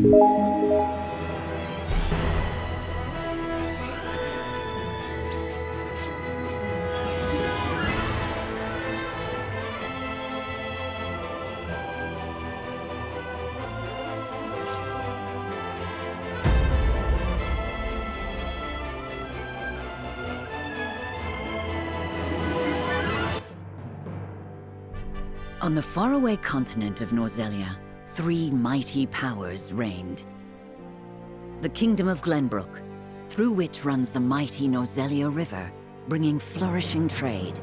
On the faraway continent of Norzelia, 3 mighty powers reigned. The Kingdom of Glenbrook, through which runs the mighty Norzelia River, bringing flourishing trade.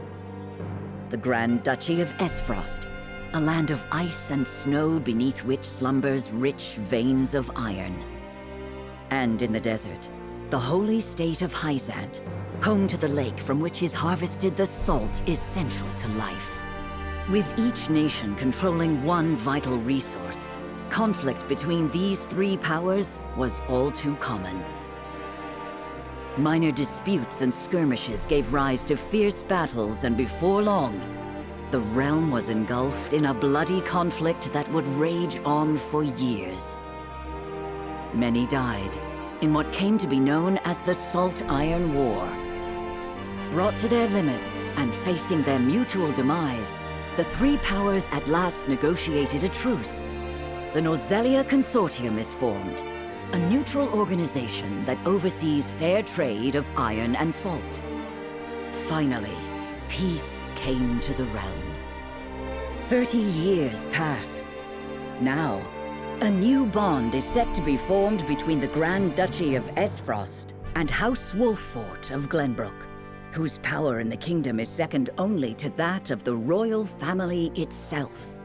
The Grand Duchy of Aesfrost, a land of ice and snow beneath which slumbers rich veins of iron. And in the desert, the holy state of Hyzante, home to the lake from which is harvested the salt essential to life. With each nation controlling one vital resource, conflict between these 3 powers was all too common. Minor disputes and skirmishes gave rise to fierce battles, and before long, the realm was engulfed in a bloody conflict that would rage on for years. Many died in what came to be known as the Salt Iron War. Brought to their limits and facing their mutual demise, the 3 powers at last negotiated a truce. The Norzelia Consortium is formed, a neutral organization that oversees fair trade of iron and salt. Finally, peace came to the realm. 30 years pass. Now, a new bond is set to be formed between the Grand Duchy of Aesfrost and House Wolffort of Glenbrook, whose power in the kingdom is second only to that of the royal family itself.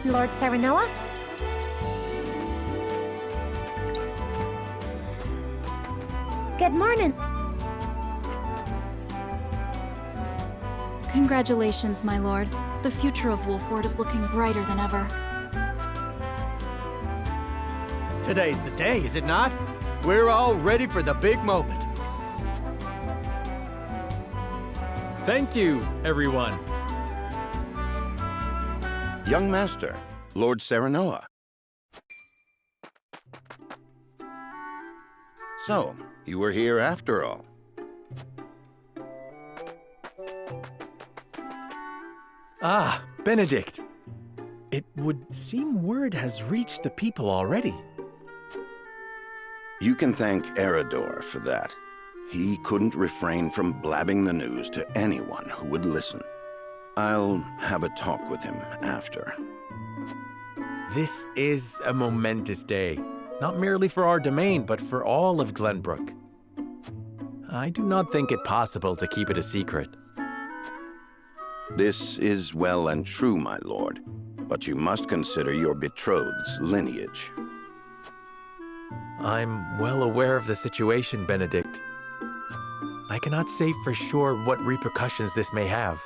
Lord Serenoa? Good morning. Congratulations, my lord. The future of Wolffort is looking brighter than ever. Today's the day, is it not? We're all ready for the big moment. Thank you, everyone. Young Master, Lord Serenoa. So, you were here after all. Ah, Benedict. It would seem word has reached the people already. You can thank Eredor for that. He couldn't refrain from blabbing the news to anyone who would listen. I'll have a talk with him after. This is a momentous day, not merely for our domain, but for all of Glenbrook. I do not think it possible to keep it a secret. This is well and true, my lord, but you must consider your betrothed's lineage. I'm well aware of the situation, Benedict. I cannot say for sure what repercussions this may have.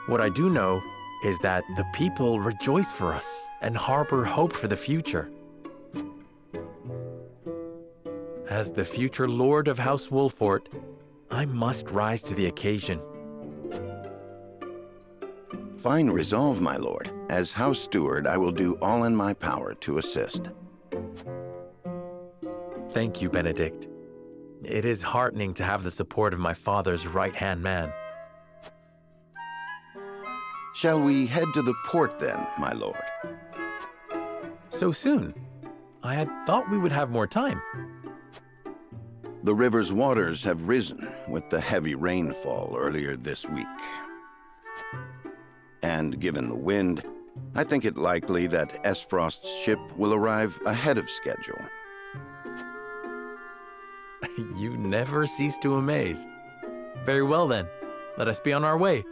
What I do know is that the people rejoice for us and harbor hope for the future. As the future Lord of House Wolffort, I must rise to the occasion. Fine resolve, my lord. As House Steward, I will do all in my power to assist. Thank you, Benedict. It is heartening to have the support of my father's right-hand man. Shall we head to the port then, my lord? So soon? I had thought we would have more time. The river's waters have risen with the heavy rainfall earlier this week. And given the wind, I think it likely that Aesfrost's ship will arrive ahead of schedule. You never cease to amaze. Very well then, let us be on our way.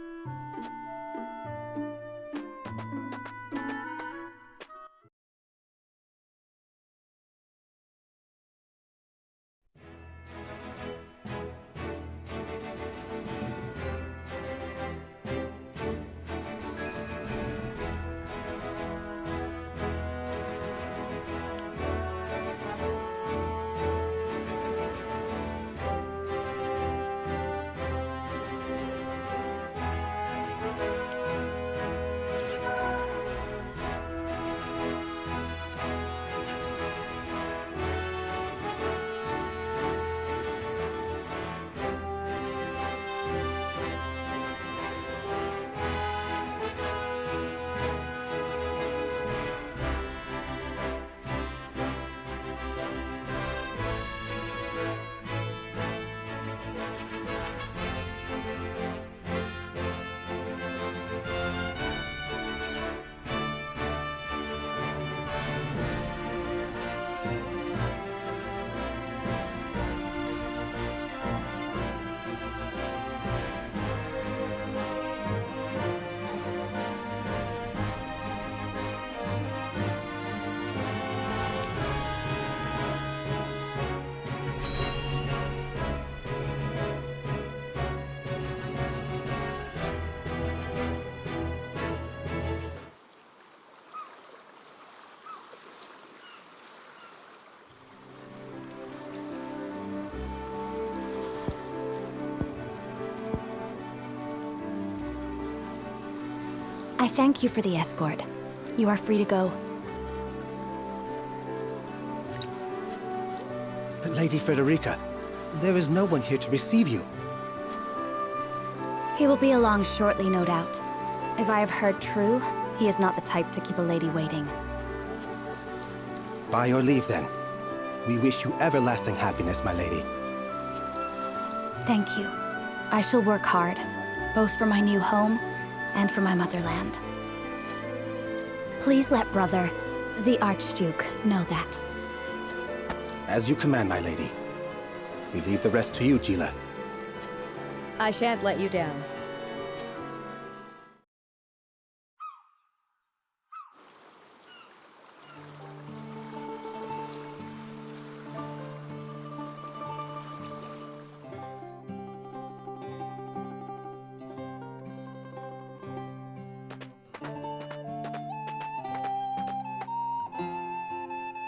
I thank you for the escort. You are free to go. Lady Frederica, there is no one here to receive you. He will be along shortly, no doubt. If I have heard true, he is not the type to keep a lady waiting. By your leave, then. We wish you everlasting happiness, my lady. Thank you. I shall work hard, both for my new home and for my motherland. Please let brother, the Archduke, know that. As you command, my lady. We leave the rest to you, Gila. I shan't let you down.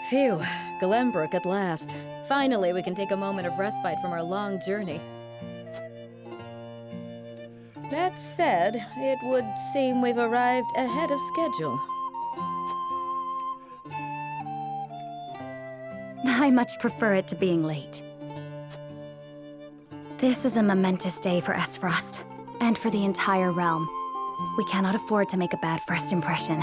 Phew, Glenbrook at last. Finally, we can take a moment of respite from our long journey. That said, it would seem we've arrived ahead of schedule. I much prefer it to being late. This is a momentous day for Aesfrost, and for the entire realm. We cannot afford to make a bad first impression.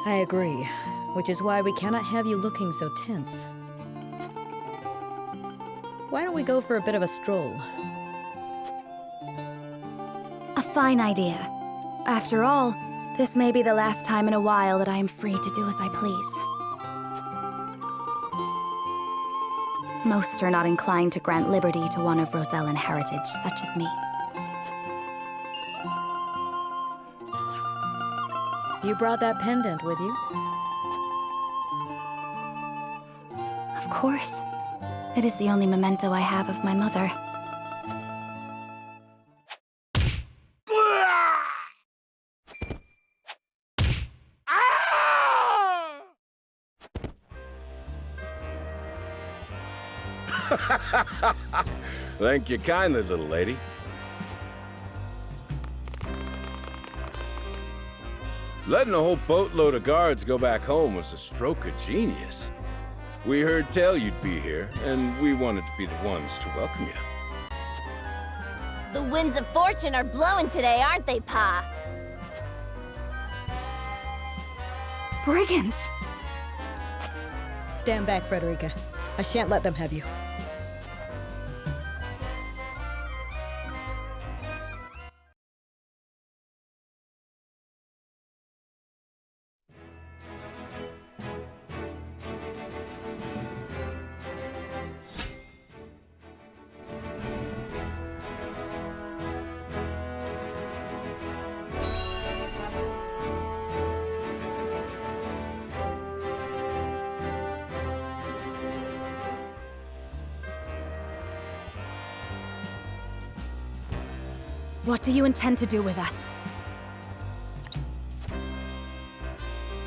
I agree, which is why we cannot have you looking so tense. Why don't we go for a bit of a stroll? A fine idea. After all, this may be the last time in a while that I am free to do as I please. Most are not inclined to grant liberty to one of Rosellan heritage, such as me. You brought that pendant with you? Of course. It is the only memento I have of my mother. Thank you kindly, little lady. Letting a whole boatload of guards go back home was a stroke of genius. We heard tell you'd be here, and we wanted to be the ones to welcome you. The winds of fortune are blowing today, aren't they, Pa? Brigands! Stand back, Frederica. I shan't let them have you. What do you intend to do with us?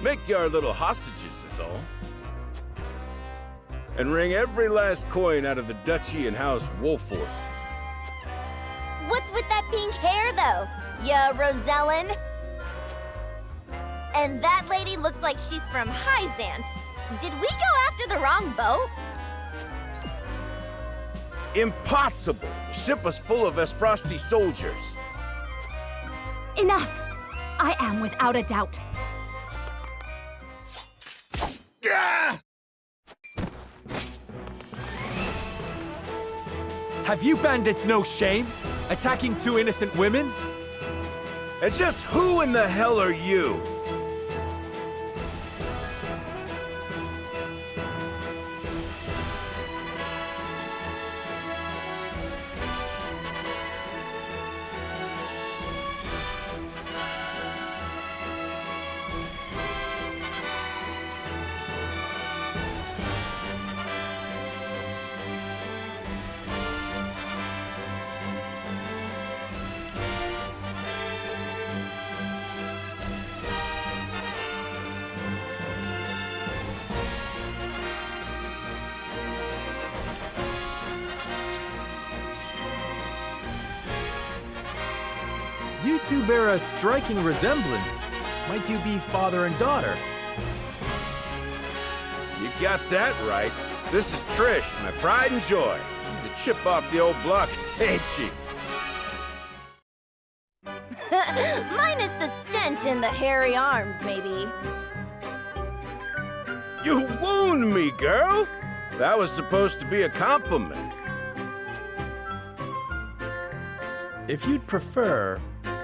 Make you our little hostages, is all. And wring every last coin out of the duchy and House Wolford. What's with that pink hair, though? Ya Rosellan? And that lady looks like she's from Hyzante. Did we go after the wrong boat? Impossible! The ship was full of Aesfrosti soldiers. Enough! I am without a doubt. Have you bandits no shame? Attacking two innocent women? And just who in the hell are you? You two bear a striking resemblance. Might you be father and daughter? You got that right. This is Trish, my pride and joy. She's a chip off the old block, ain't she? Minus the stench and the hairy arms, maybe. You wound me, girl! That was supposed to be a compliment. If you'd prefer,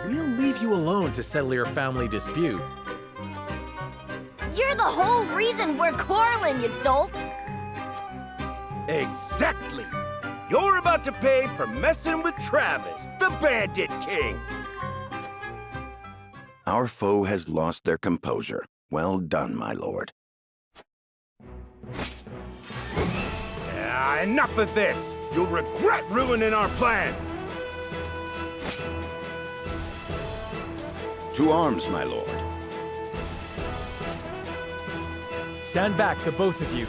we'll leave you alone to settle your family dispute. You're the whole reason we're quarreling, you dolt! Exactly! You're about to pay for messing with Travis, the Bandit King! Our foe has lost their composure. Well done, my lord. Enough of this! You'll regret ruining our plans! To arms, my lord. Stand back, the both of you.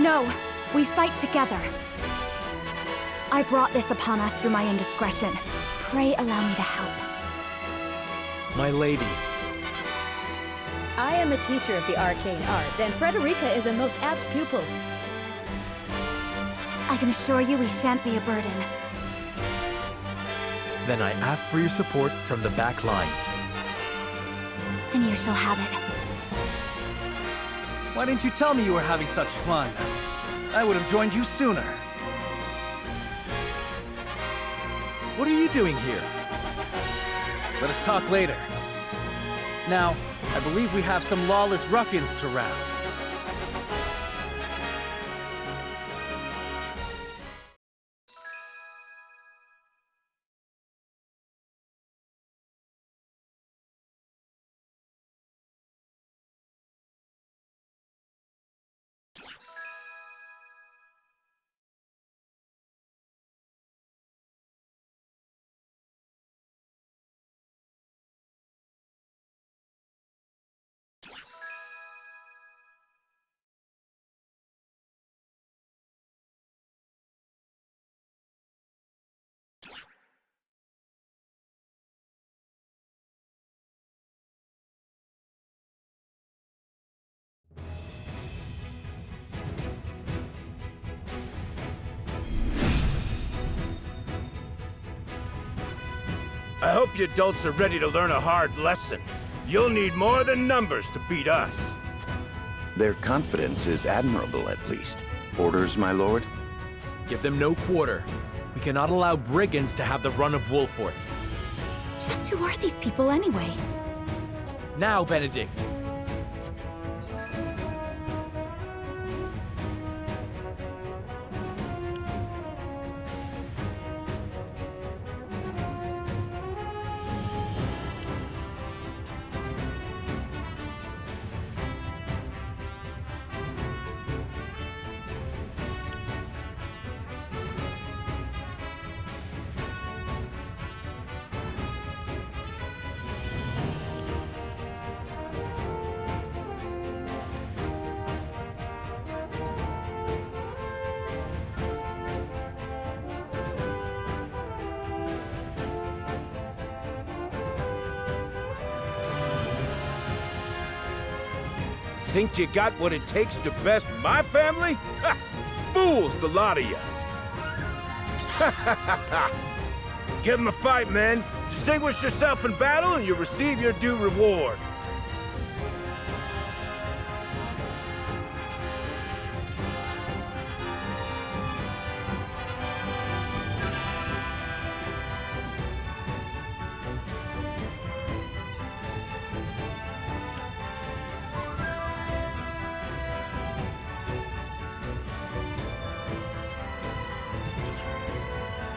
No, we fight together. I brought this upon us through my indiscretion. Pray allow me to help. My lady. I am a teacher of the arcane arts, and Frederica is a most apt pupil. I can assure you we shan't be a burden. Then I ask for your support from the back lines. And you shall have it. Why didn't you tell me you were having such fun? I would have joined you sooner. What are you doing here? Let us talk later. Now, I believe we have some lawless ruffians to rouse. I hope you adults are ready to learn a hard lesson. You'll need more than numbers to beat us. Their confidence is admirable, at least. Orders, my lord? Give them no quarter. We cannot allow brigands to have the run of Wolfort. Just who are these people anyway? Now, Benedict. Think you got what it takes to best my family? Ha! Fools, the lot of you! Give 'em a fight, men. Distinguish yourself in battle and you'll receive your due reward.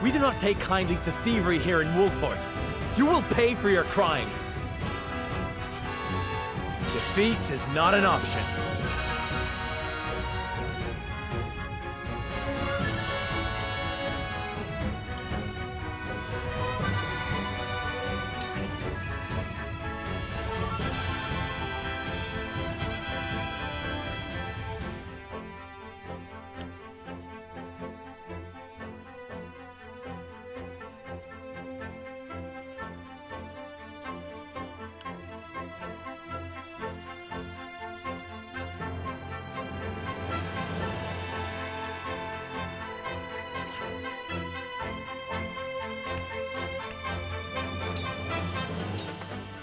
We do not take kindly to thievery here in Wolfort. You will pay for your crimes. Defeat is not an option.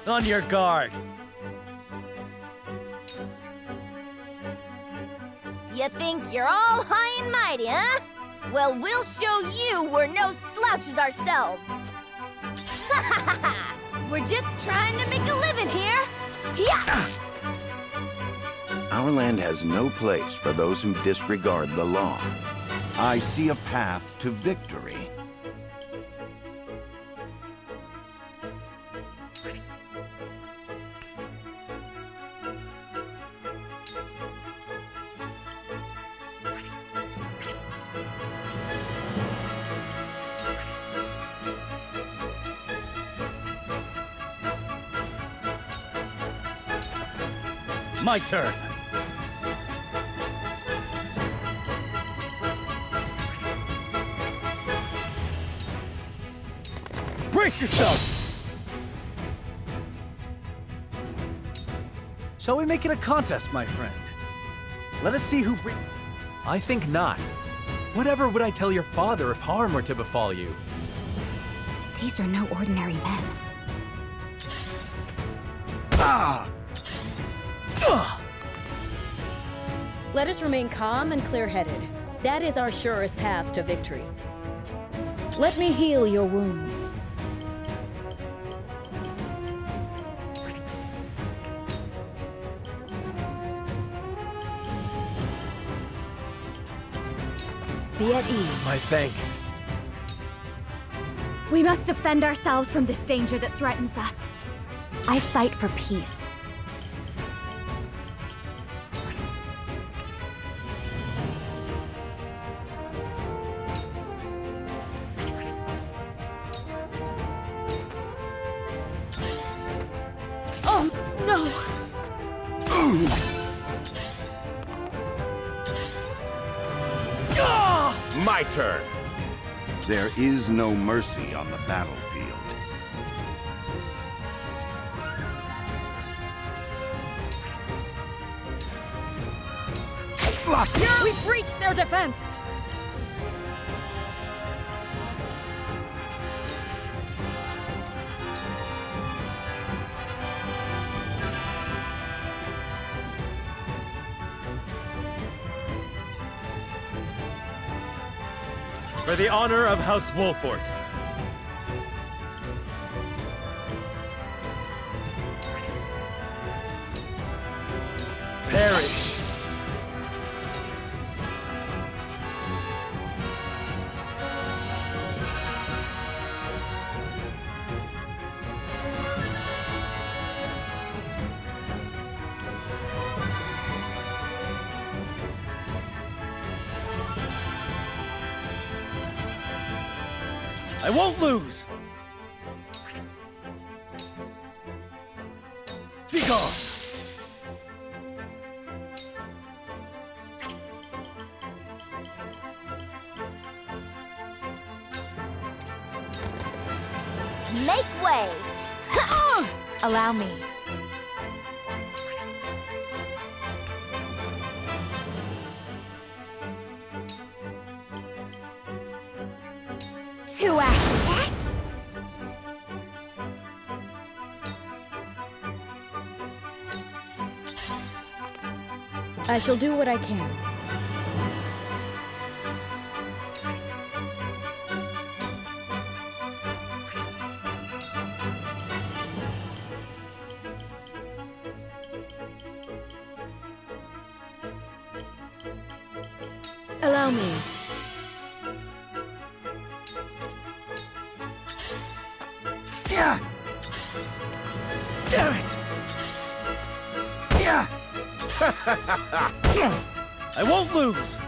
On your guard. You think you're all high and mighty, huh? Well, we'll show you we're no slouches ourselves. We're just trying to make a living here. Yeah. Our land has no place for those who disregard the law. I see a path to victory. My turn. Brace yourself! Shall we make it a contest, my friend? Let us see who I think not. Whatever would I tell your father if harm were to befall you? These are no ordinary men. Ah! Let us remain calm and clear-headed. That is our surest path to victory. Let me heal your wounds. Be at ease. My thanks. We must defend ourselves from this danger that threatens us. I fight for peace. Oh, no! My turn. There is no mercy on the battlefield. We breached their defense! For the honor of House Wolfort. Perish. I won't lose! Be gone! Make way! Allow me. To ashes. I shall do what I can. Allow me. Yeah! Damn it! Yeah! I won't lose!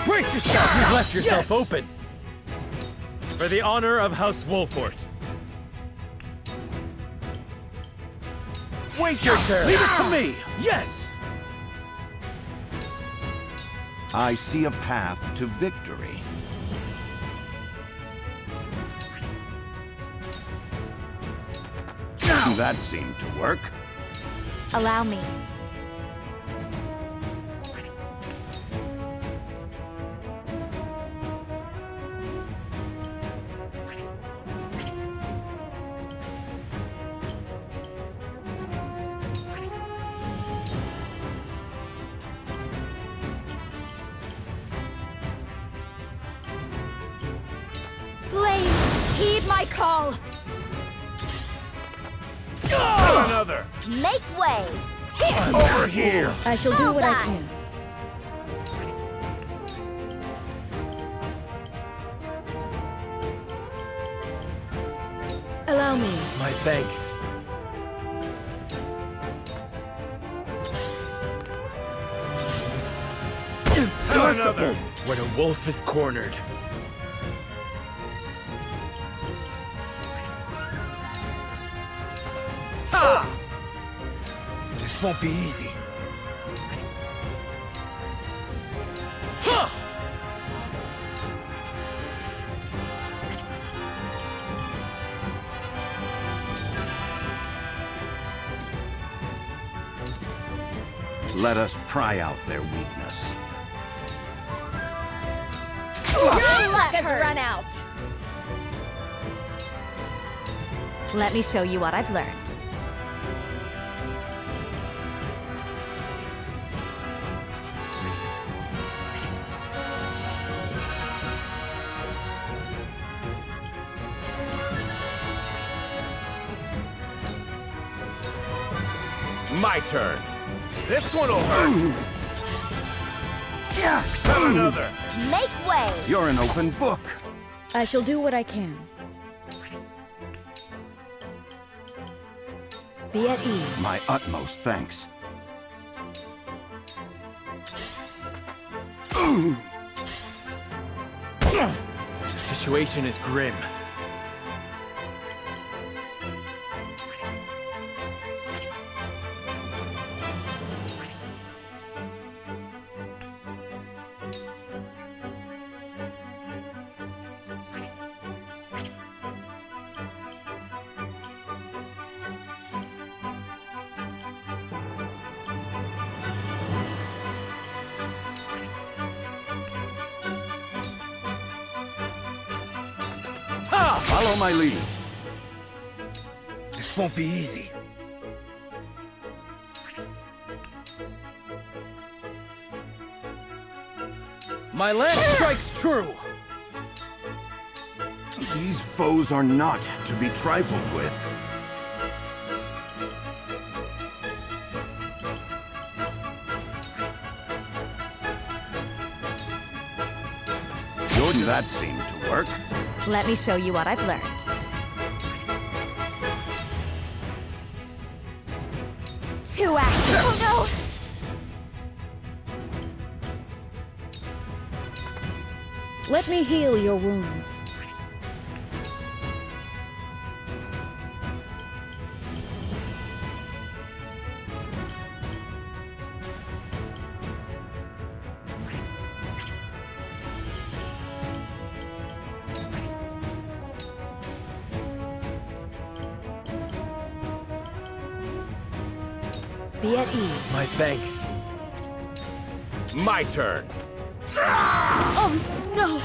Brace yourself! You've left yourself open! For the honor of House Wolfort. Wait your turn! Leave it to me! Yes! I see a path to victory. That seemed to work. Allow me. my call! Another! Make way! Over here! I shall do what I Bullseye. can. Allow me. My thanks. Another! When a wolf is cornered. Ha! This won't be easy. Let us pry out their weakness. Your luck has run out! Let me show you what I've learned. My turn. This one'll hurt. Have another. Make way! You're an open book. I shall do what I can. Be at ease. My utmost thanks. The situation is grim. Follow my lead. This won't be easy. My lance strikes true! These foes are not to be trifled with. Wouldn't that seem to work? Let me show you what I've learned. To action! Oh Let me heal your wounds. Be at ease. My thanks. My turn. Oh, no!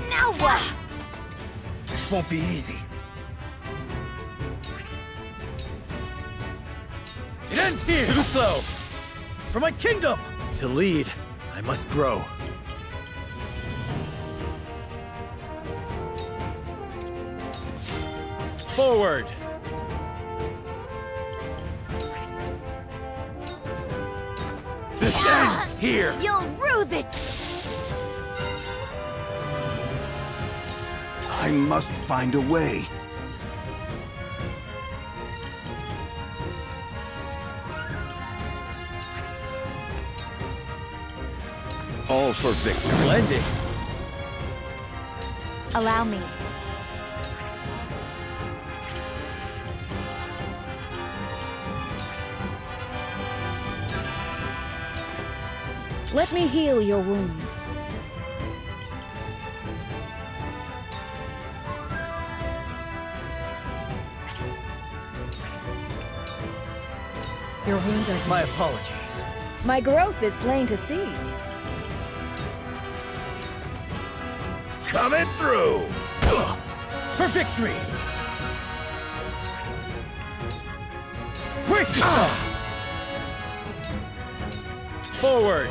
Now what? This won't be easy. It ends here! Too slow! For my kingdom! To lead, I must grow. Forward! This ends here! You'll rue this! I must find a way. All for victory. Splendid! Allow me. Let me heal your wounds. Your wounds are healed. My apologies. My growth is plain to see. Coming through! For victory! Brace yourself! Forward!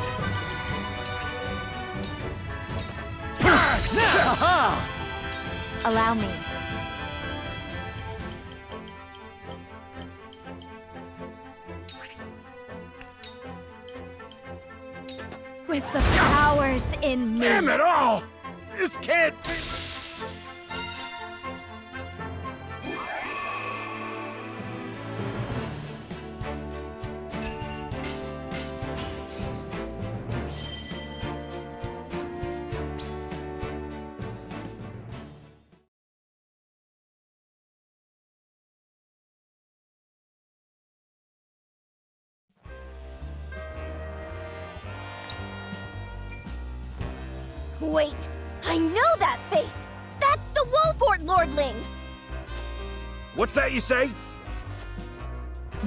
Attack now! Allow me. With the powers in me. Damn it all! This can't be... Wait, I know that face! That's the Wolfort Lordling! What's that you say?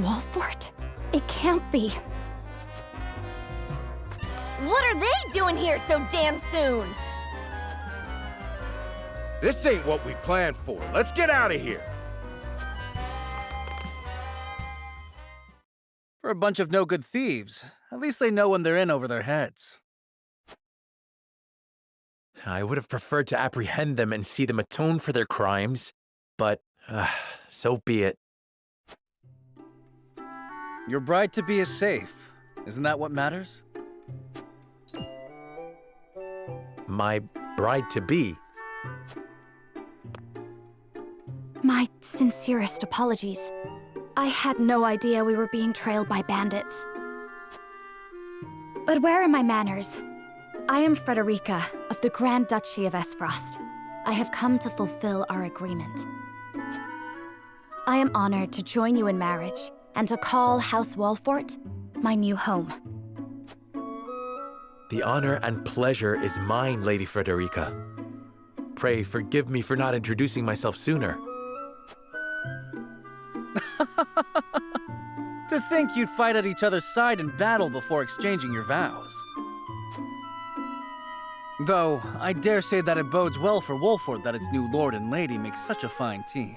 Wolfort? It can't be. What are they doing here so damn soon? This ain't what we planned for. Let's get out of here. For a bunch of no-good thieves, at least they know when they're in over their heads. I would have preferred to apprehend them and see them atone for their crimes, but so be it. Your bride-to-be is safe. Isn't that what matters? My bride-to-be? My sincerest apologies. I had no idea we were being trailed by bandits. But where are my manners? I am Frederica of the Grand Duchy of Aesfrost. I have come to fulfill our agreement. I am honored to join you in marriage and to call House Wolfort my new home. The honor and pleasure is mine, Lady Frederica. Pray forgive me for not introducing myself sooner. To think you'd fight at each other's side in battle before exchanging your vows. Though, I dare say that it bodes well for Wolfort that its new lord and lady make such a fine team.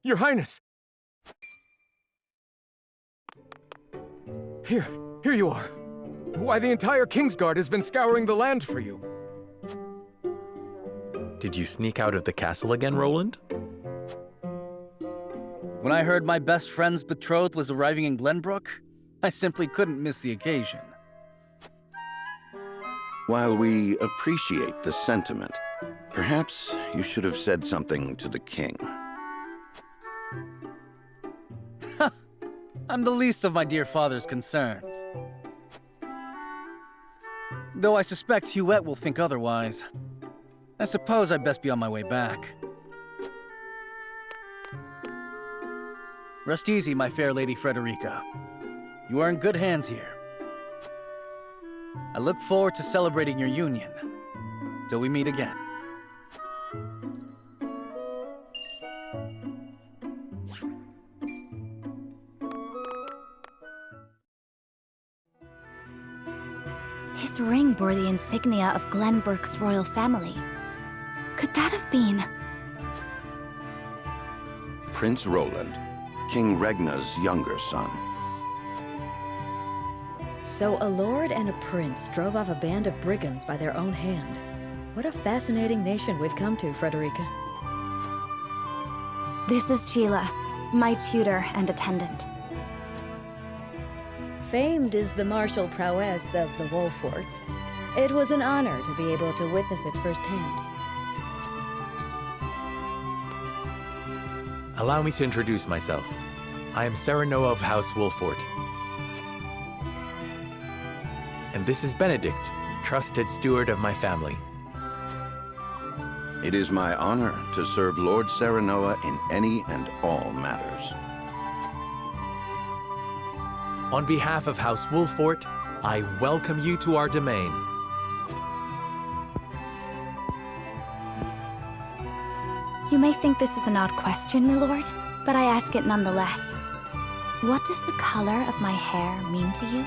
Your Highness! Here you are. Why, the entire Kingsguard has been scouring the land for you. Did you sneak out of the castle again, Roland? When I heard my best friend's betrothed was arriving in Glenbrook, I simply couldn't miss the occasion. While we appreciate the sentiment, perhaps you should have said something to the king. I'm the least of my dear father's concerns. Though I suspect Huette will think otherwise. I suppose I'd best be on my way back. Rest easy, my fair Lady Frederica. You are in good hands here. I look forward to celebrating your union. Till we meet again. His ring bore the insignia of Glenbrook's royal family. Could that have been... Prince Roland, King Regna's younger son. So a lord and a prince drove off a band of brigands by their own hand. What a fascinating nation we've come to, Frederica. This is Sheila, my tutor and attendant. Famed is the martial prowess of the Wolforts. It was an honor to be able to witness it firsthand. Allow me to introduce myself. I am Serenoa of House Wolfort. And this is Benedict, trusted steward of my family. It is my honor to serve Lord Serenoa in any and all matters. On behalf of House Wolfort, I welcome you to our domain. You may think this is an odd question, my lord, but I ask it nonetheless. What does the color of my hair mean to you?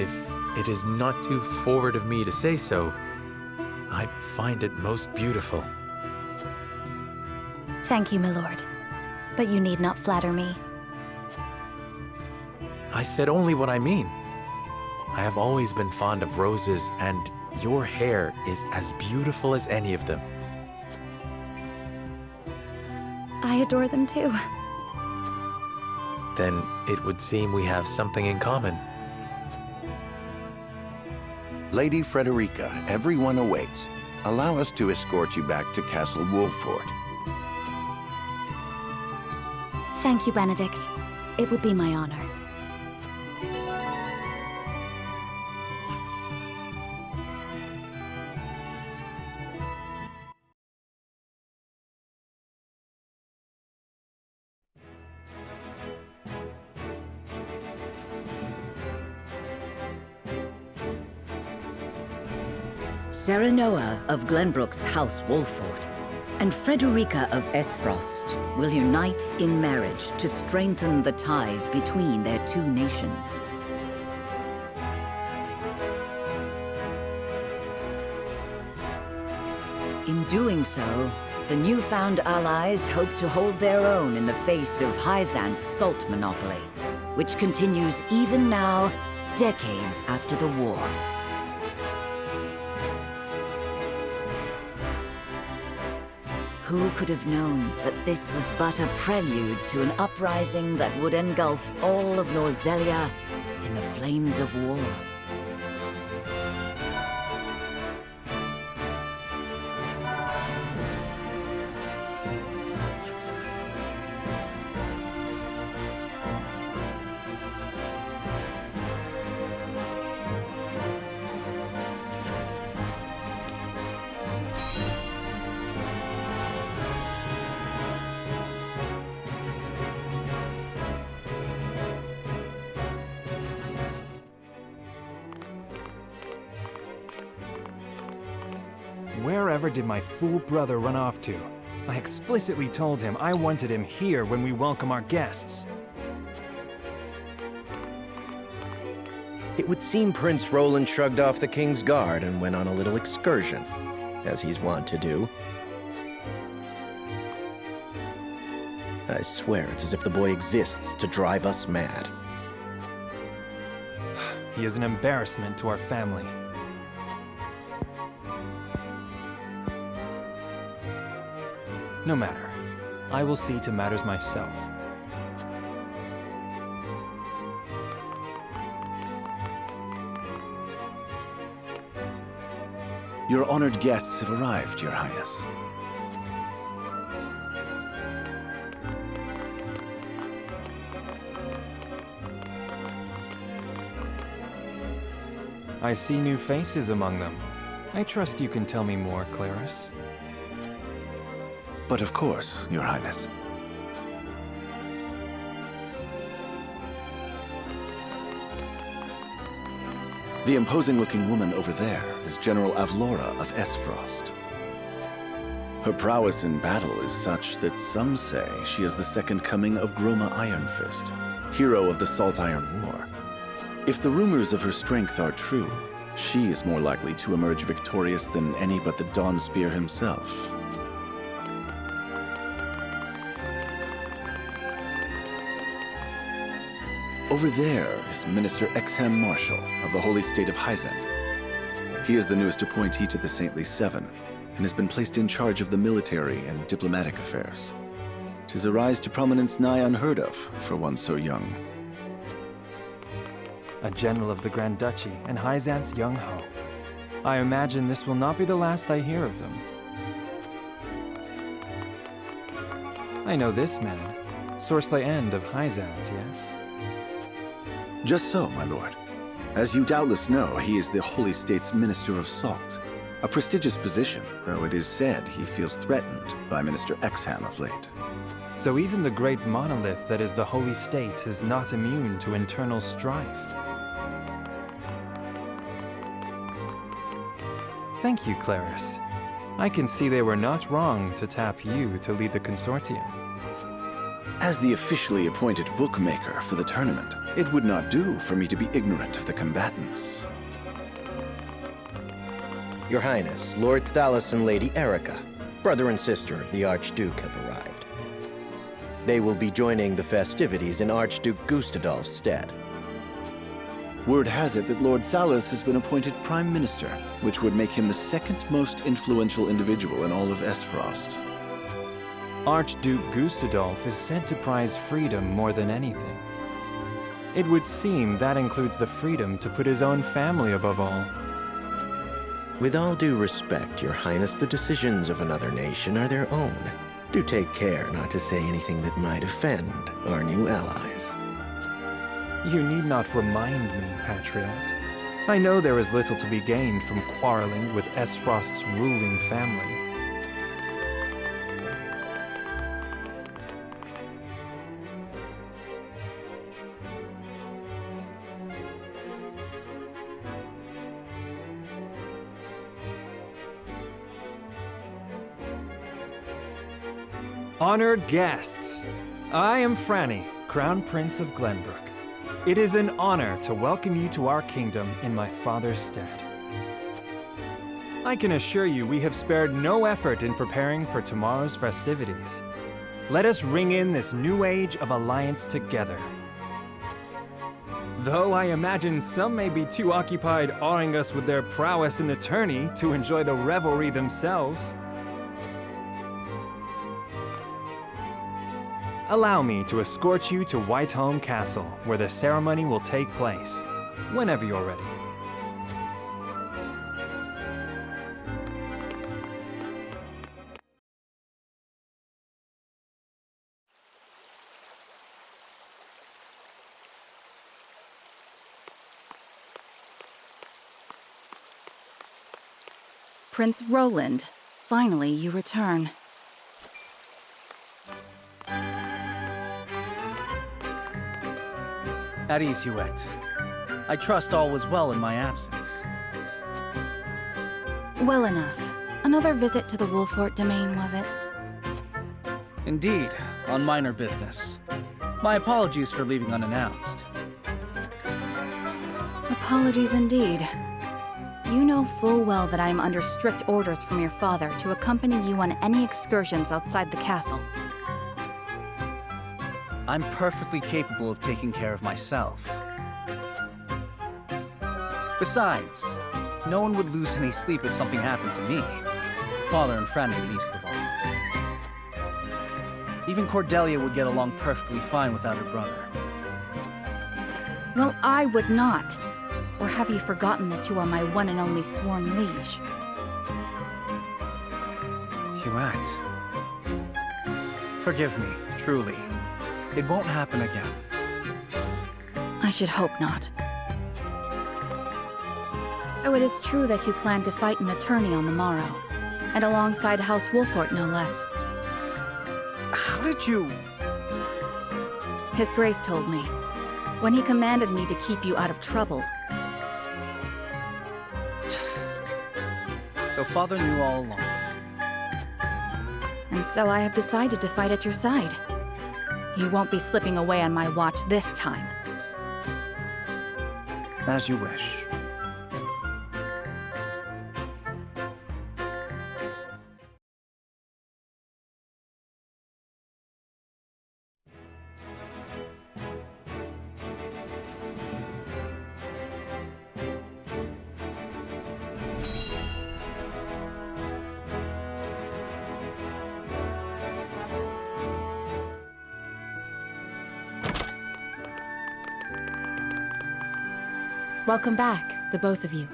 if it is not too forward of me to say so, I find it most beautiful. Thank you, my lord. But you need not flatter me. I said only what I mean. I have always been fond of roses, and your hair is as beautiful as any of them. I adore them too. Then it would seem we have something in common. Lady Frederica, everyone awaits. Allow us to escort you back to Castle Wolford. Thank you, Benedict. It would be my honor. Serenoa of Glenbrook's House Wolford and Frederica of Aesfrost will unite in marriage to strengthen the ties between their two nations. In doing so, the newfound allies hope to hold their own in the face of Hyzante's salt monopoly, which continues even now, decades after the war. Who could have known that this was but a prelude to an uprising that would engulf all of Norzelia in the flames of war? Wherever did my fool brother run off to? I explicitly told him I wanted him here when we welcome our guests. It would seem Prince Roland shrugged off the King's Guard and went on a little excursion, as he's wont to do. I swear it's as if the boy exists to drive us mad. He is an embarrassment to our family. No matter. I will see to matters myself. Your honored guests have arrived, Your Highness. I see new faces among them. I trust you can tell me more, Claris. But of course, Your Highness. The imposing-looking woman over there is General Avlora of Aesfrost. Her prowess in battle is such that some say she is the second coming of Groma Ironfist, hero of the Salt Iron War. If the rumors of her strength are true, she is more likely to emerge victorious than any but the Dawn Spear himself. Over there is Minister Exham Marshal of the Holy State of Hyzante. He is the newest appointee to the Saintly Seven, and has been placed in charge of the military and diplomatic affairs. 'Tis a rise to prominence nigh unheard of for one so young. A general of the Grand Duchy and Hyzante's young hope. I imagine this will not be the last I hear of them. I know this man, Sorsley End of Hyzante, yes? Just so, my lord. As you doubtless know, he is the Holy State's Minister of Salt. A prestigious position, though it is said he feels threatened by Minister Exham of late. So even the great monolith that is the Holy State is not immune to internal strife. Thank you, Claris. I can see they were not wrong to tap you to lead the consortium. As the officially appointed bookmaker for the tournament, It would not do for me to be ignorant of the combatants. Your Highness, Lord Thalos and Lady Erica, brother and sister of the Archduke, have arrived. They will be joining the festivities in Archduke Gustadolf's stead. Word has it that Lord Thalos has been appointed Prime Minister, which would make him the second most influential individual in all of Aesfrost. Archduke Gustadolf is said to prize freedom more than anything. It would seem that includes the freedom to put his own family above all. With all due respect, Your Highness, the decisions of another nation are their own. Do take care not to say anything that might offend our new allies. You need not remind me, Patriot. I know there is little to be gained from quarreling with Aesfrost's ruling family. Honored guests, I am Franny, Crown Prince of Glenbrook. It is an honor to welcome you to our kingdom in my father's stead. I can assure you we have spared no effort in preparing for tomorrow's festivities. Let us ring in this new age of alliance together. Though I imagine some may be too occupied awing us with their prowess in the tourney to enjoy the revelry themselves. Allow me to escort you to Whiteholm Castle, where the ceremony will take place, whenever you're ready. Prince Roland, finally you return. At ease, Huette. I trust all was well in my absence. Well enough. Another visit to the Wolfort domain, was it? Indeed, on minor business. My apologies for leaving unannounced. Apologies indeed. You know full well that I am under strict orders from your father to accompany you on any excursions outside the castle. I'm perfectly capable of taking care of myself. Besides, no one would lose any sleep if something happened to me. Father and Franny least of all. Even Cordelia would get along perfectly fine without her brother. Well, I would not. Or have you forgotten that you are my one and only sworn liege? Huette. Forgive me, truly. It won't happen again. I should hope not. So it is true that you plan to fight in the tourney on the morrow, and alongside House Wolfort, no less. How did you... His Grace told me, when he commanded me to keep you out of trouble. So Father knew all along. And so I have decided to fight at your side. You won't be slipping away on my watch this time. As you wish. Welcome back, the both of you.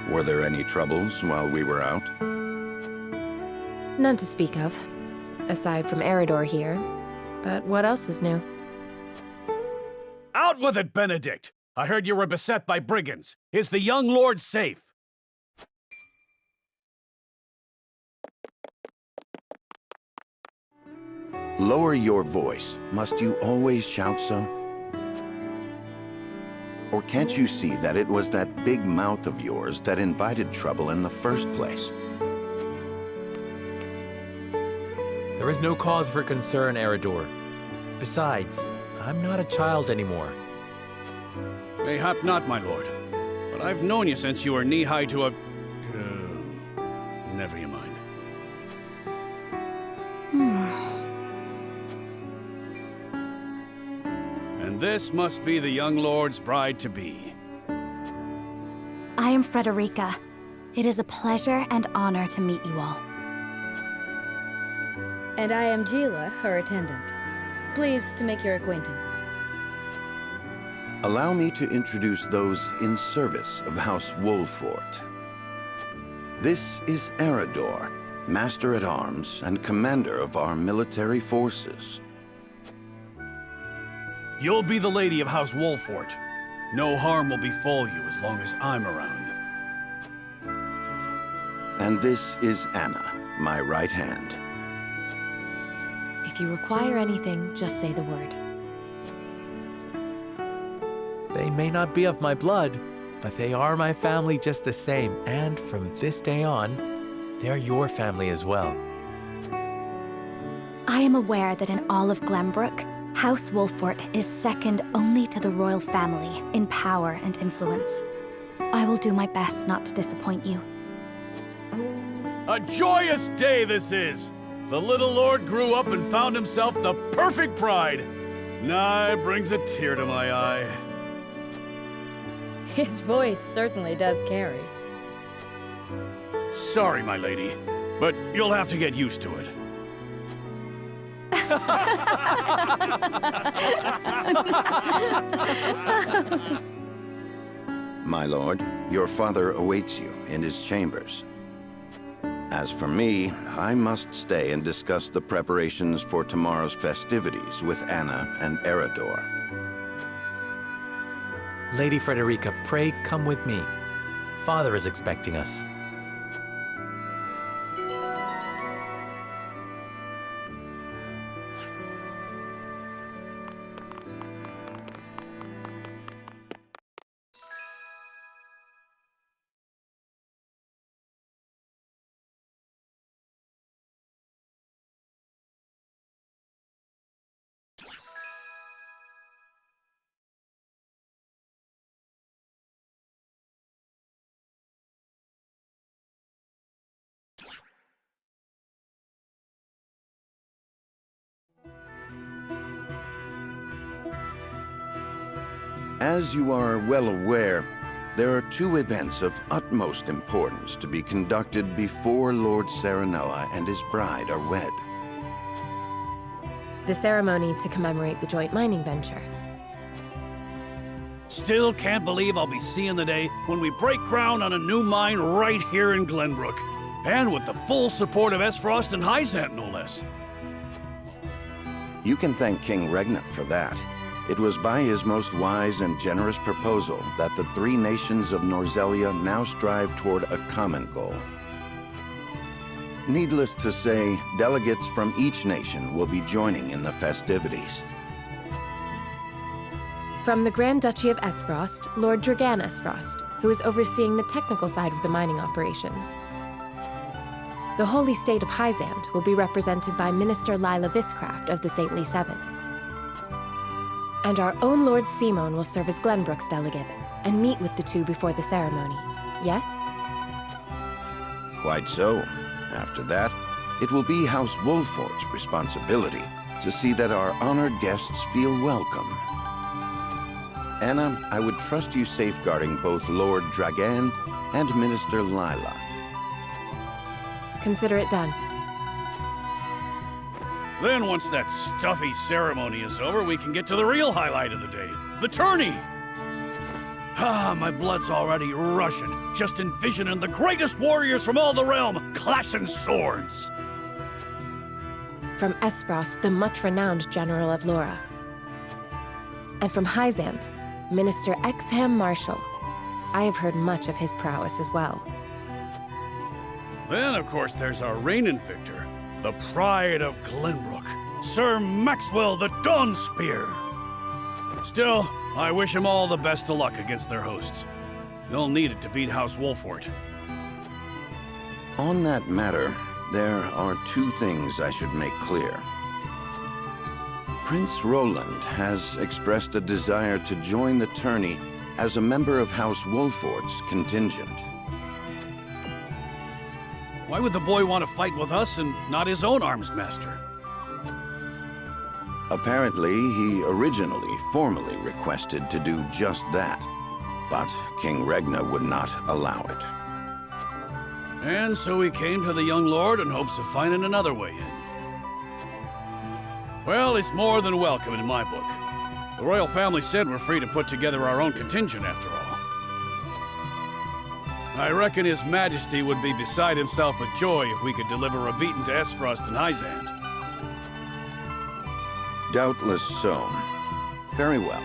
Were there any troubles while we were out? None to speak of, aside from Eridor here. But what else is new? Out with it, Benedict! I heard you were beset by brigands. Is the young lord safe? Lower your voice. Must you always shout so? Or can't you see that it was that big mouth of yours that invited trouble in the first place? There is no cause for concern, Eridor. Besides, I'm not a child anymore. Mayhap not, my lord. But I've known you since you were knee-high to a... never you mind. And this must be the young lord's bride-to-be. I am Frederica. It is a pleasure and honor to meet you all. And I am Gila, her attendant. Pleased to make your acquaintance. Allow me to introduce those in service of House Wolfort. This is Eridor, Master-at-Arms and Commander of our military forces. You'll be the lady of House Wolfort. No harm will befall you as long as I'm around. And this is Anna, my right hand. If you require anything, just say the word. They may not be of my blood, but they are my family just the same, and from this day on, they're your family as well. I am aware that in all of Glenbrook, House Wolfort is second only to the royal family in power and influence. I will do my best not to disappoint you. A joyous day this is! The little lord grew up and found himself the perfect bride. Nigh brings a tear to my eye. His voice certainly does carry. Sorry, my lady, but you'll have to get used to it. My lord, your father awaits you in his chambers. As for me, I must stay and discuss the preparations for tomorrow's festivities with Anna and Eridor. Lady Frederica, pray come with me. Father is expecting us. As you are well aware, there are two events of utmost importance to be conducted before Lord Serenoa and his bride are wed. The ceremony to commemorate the joint mining venture. Still can't believe I'll be seeing the day when we break ground on a new mine right here in Glenbrook. And with the full support of Aesfrost and Hyzante, no less. You can thank King Regnant for that. It was by his most wise and generous proposal that the three nations of Norzelia now strive toward a common goal. Needless to say, delegates from each nation will be joining in the festivities. From the Grand Duchy of Aesfrost, Lord Dragan Aesfrost, who is overseeing the technical side of the mining operations. The Holy State of Hyzante will be represented by Minister Lila Viscraft of the Saintly Seven. And our own Lord Simon will serve as Glenbrook's delegate and meet with the two before the ceremony. Yes? Quite so. After that, it will be House Wolfort's responsibility to see that our honored guests feel welcome. Anna, I would trust you safeguarding both Lord Dragan and Minister Lila. Consider it done. Then once that stuffy ceremony is over, we can get to the real highlight of the day, the tourney! Ah, my blood's already rushing, just envisioning the greatest warriors from all the realm clashing swords! From Aesfrost, the much-renowned General of Laura. And from Hyzante, Minister Exham Marshall. I have heard much of his prowess as well. Then, of course, there's our reigning victor, the pride of Glenbrook, Sir Maxwell the Dawnspear. Still, I wish him all the best of luck against their hosts. They'll need it to beat House Wolfort. On that matter, there are two things I should make clear. Prince Roland has expressed a desire to join the tourney as a member of House Wolfort's contingent. Why would the boy want to fight with us and not his own arms master? Apparently, he originally formally requested to do just that, but King Regna would not allow it. And so he came to the young lord in hopes of finding another way in. Well, it's more than welcome in my book. The royal family said we're free to put together our own contingent after all. I reckon His Majesty would be beside himself with joy if we could deliver a beating to Aesfrost and Hyzante. Doubtless so. Very well.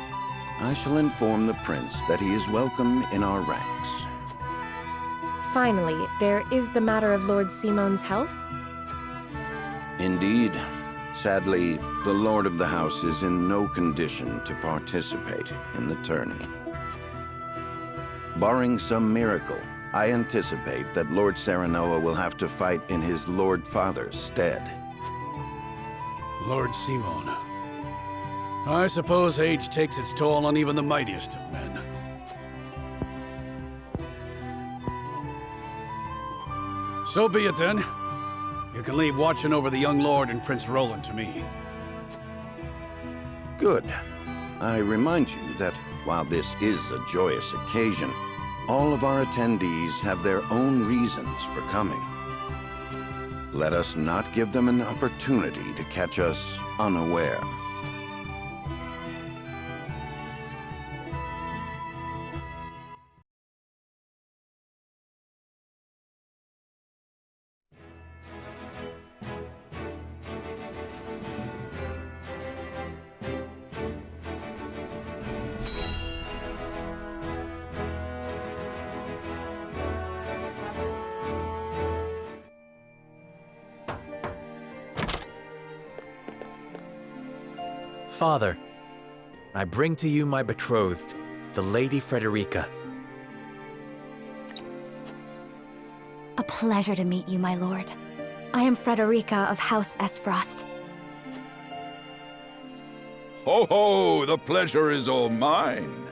I shall inform the prince that he is welcome in our ranks. Finally, there is the matter of Lord Simon's health? Indeed. Sadly, the Lord of the House is in no condition to participate in the tourney. Barring some miracle, I anticipate that Lord Serenoa will have to fight in his Lord Father's stead. Lord Simon. I suppose age takes its toll on even the mightiest of men. So be it then. You can leave watching over the young lord and Prince Roland to me. Good. I remind you that while this is a joyous occasion, all of our attendees have their own reasons for coming. Let us not give them an opportunity to catch us unaware. Father, I bring to you my betrothed, the Lady Frederica. A pleasure to meet you, my lord. I am Frederica of House Aesfrost. Ho ho! The pleasure is all mine.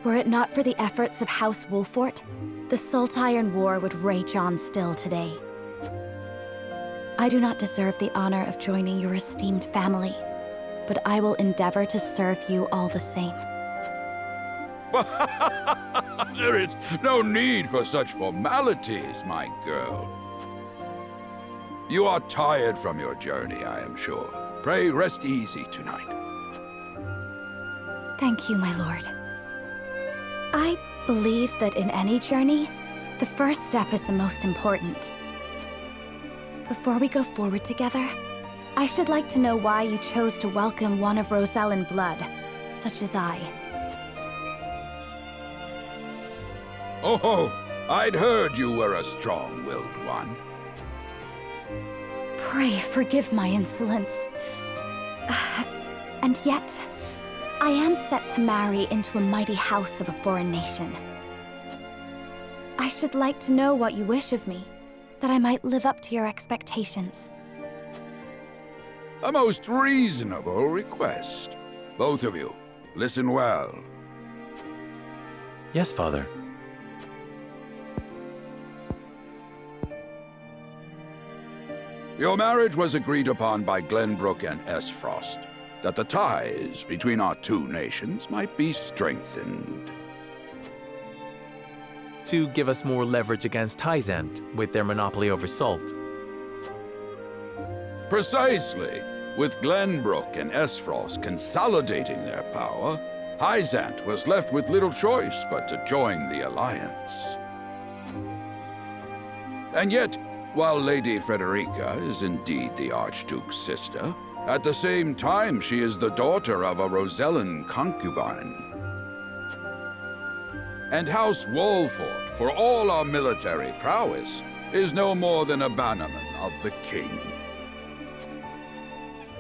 Were it not for the efforts of House Wolfort, the Saltiron War would rage on still today. I do not deserve the honor of joining your esteemed family, but I will endeavor to serve you all the same. There is no need for such formalities, my girl. You are tired from your journey, I am sure. Pray rest easy tonight. Thank you, my lord. I believe that in any journey, the first step is the most important. Before we go forward together, I should like to know why you chose to welcome one of Rosellan blood, such as I. Oh, I'd heard you were a strong-willed one. Pray forgive my insolence. And yet, I am set to marry into a mighty house of a foreign nation. I should like to know what you wish of me, that I might live up to your expectations. A most reasonable request. Both of you, listen well. Yes, Father. Your marriage was agreed upon by Glenbrook and Aesfrost, that the ties between our two nations might be strengthened. To give us more leverage against Hyzante with their monopoly over salt. Precisely. With Glenbrook and Aesfrost consolidating their power, Hyzante was left with little choice but to join the alliance. And yet, while Lady Frederica is indeed the Archduke's sister, at the same time she is the daughter of a Rosellan concubine. And House Wolfort, for all our military prowess, is no more than a bannerman of the king.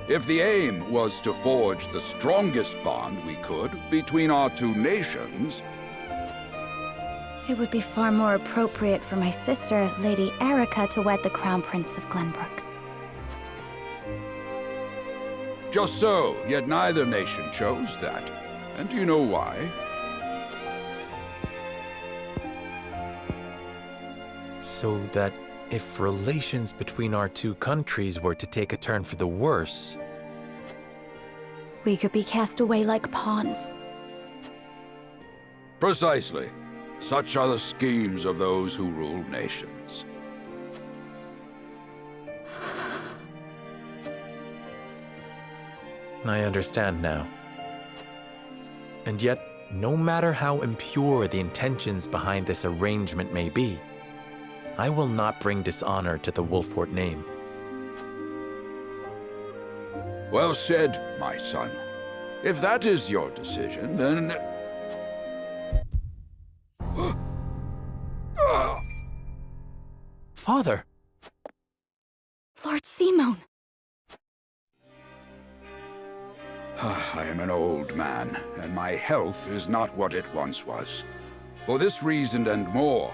If the aim was to forge the strongest bond we could between our two nations, It would be far more appropriate for my sister, Lady Erica, to wed the Crown Prince of Glenbrook. Just so, yet neither nation chose that. And do you know why? So that if relations between our two countries were to take a turn for the worse, we could be cast away like pawns. Precisely. Such are the schemes of those who rule nations. I understand now. And yet, no matter how impure the intentions behind this arrangement may be, I will not bring dishonor to the Wolfort name. Well said, my son. If that is your decision, then... Father! Lord Simone! I am an old man, and my health is not what it once was. For this reason and more,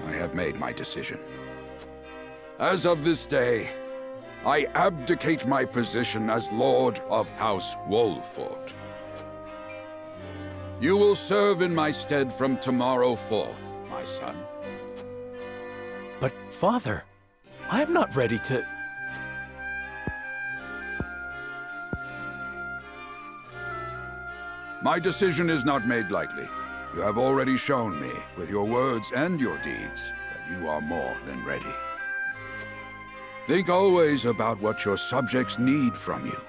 I have made my decision. As of this day, I abdicate my position as Lord of House Wolfort. You will serve in my stead from tomorrow forth, my son. But, Father, I am not ready to... My decision is not made lightly. You have already shown me, with your words and your deeds, that you are more than ready. Think always about what your subjects need from you.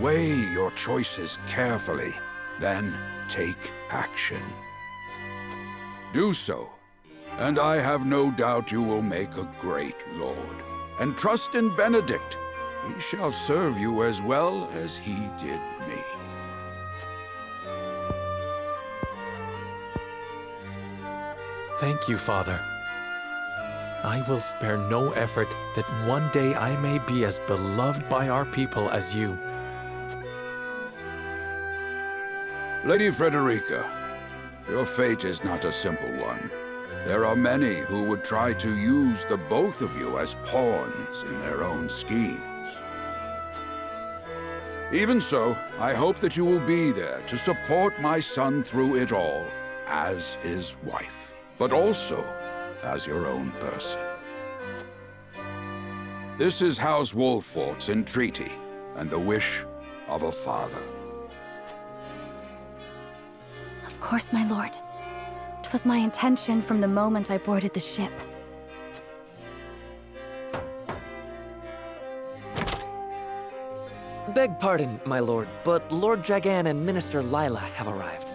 Weigh your choices carefully, then take action. Do so, and I have no doubt you will make a great lord. And trust in Benedict. He shall serve you as well as he did me. Thank you, Father. I will spare no effort that one day I may be as beloved by our people as you. Lady Frederica, your fate is not a simple one. There are many who would try to use the both of you as pawns in their own schemes. Even so, I hope that you will be there to support my son through it all, as his wife, but also as your own person. This is House Wolfort's entreaty, and the wish of a father. Of course, my lord. It was my intention from the moment I boarded the ship. Beg pardon, my lord, but Lord Dragan and Minister Lila have arrived.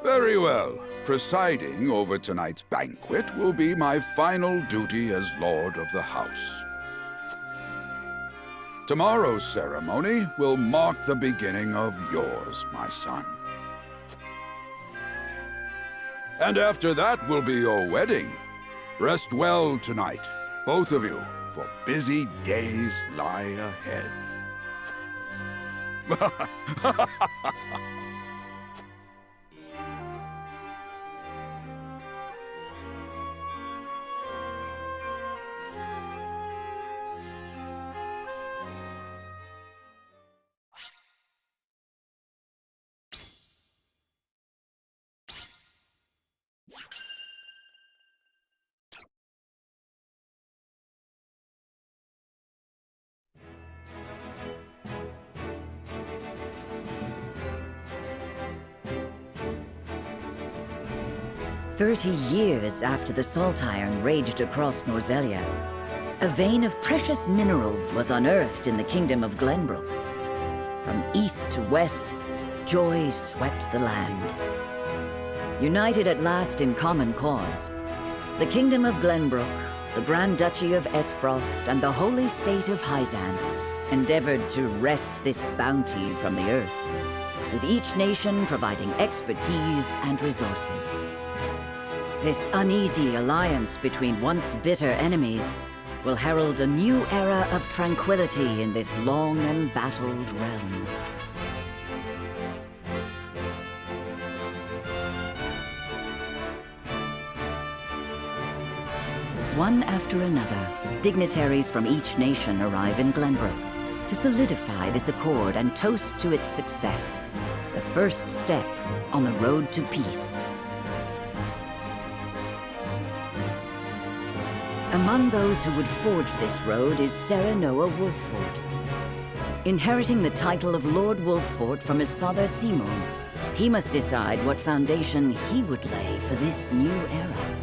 Very well. Presiding over tonight's banquet will be my final duty as Lord of the House. Tomorrow's ceremony will mark the beginning of yours, my son. And after that will be your wedding. Rest well tonight, both of you, for busy days lie ahead. Years after the Salt Iron raged across Norzelia, a vein of precious minerals was unearthed in the Kingdom of Glenbrook. From east to west, joy swept the land. United at last in common cause, the Kingdom of Glenbrook, the Grand Duchy of Aesfrost, and the Holy State of Hyzante endeavored to wrest this bounty from the earth, with each nation providing expertise and resources. This uneasy alliance between once bitter enemies will herald a new era of tranquility in this long embattled realm. One after another, dignitaries from each nation arrive in Glenbrook to solidify this accord and toast to its success, the first step on the road to peace. Among those who would forge this road is Serenoa Wolffort. Inheriting the title of Lord Wolffort from his father Simon, he must decide what foundation he would lay for this new era.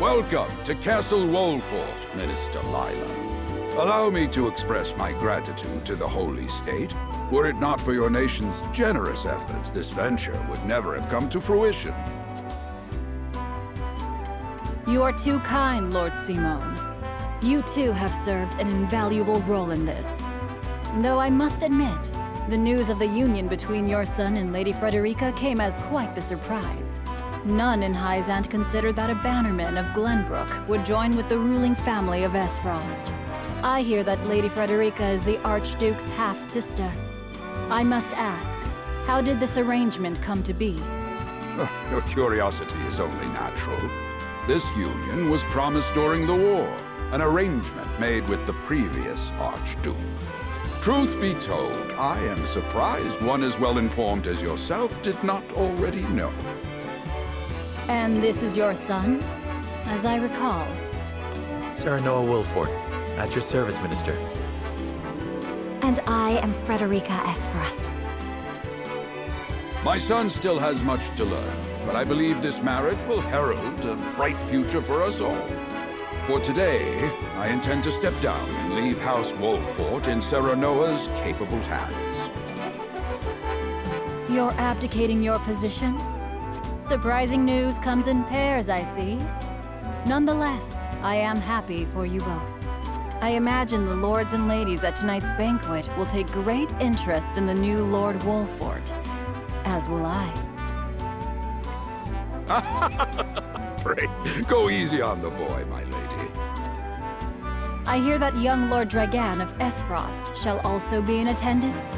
Welcome to Castle Wolffort, Minister Lila. Allow me to express my gratitude to the Holy State. Were it not for your nation's generous efforts, this venture would never have come to fruition. You are too kind, Lord Simon. You too have served an invaluable role in this. Though I must admit, the news of the union between your son and Lady Frederica came as quite the surprise. None in Hyzante considered that a bannerman of Glenbrook would join with the ruling family of Aesfrost. I hear that Lady Frederica is the Archduke's half-sister. I must ask, how did this arrangement come to be? Your curiosity is only natural. This union was promised during the war, an arrangement made with the previous Archduke. Truth be told, I am surprised one as well informed as yourself did not already know. And this is your son, as I recall. Serenoa Wolffort, at your service, Minister. And I am Frederica Aesfrost. My son still has much to learn, but I believe this marriage will herald a bright future for us all. For today, I intend to step down and leave House Wolffort in Serenoa's capable hands. You're abdicating your position? Surprising news comes in pairs, I see. Nonetheless, I am happy for you both. I imagine the lords and ladies at tonight's banquet will take great interest in the new Lord Wolffort, as will I. Pray, go easy on the boy, my lady. I hear that young Lord Dragan of Aesfrost shall also be in attendance.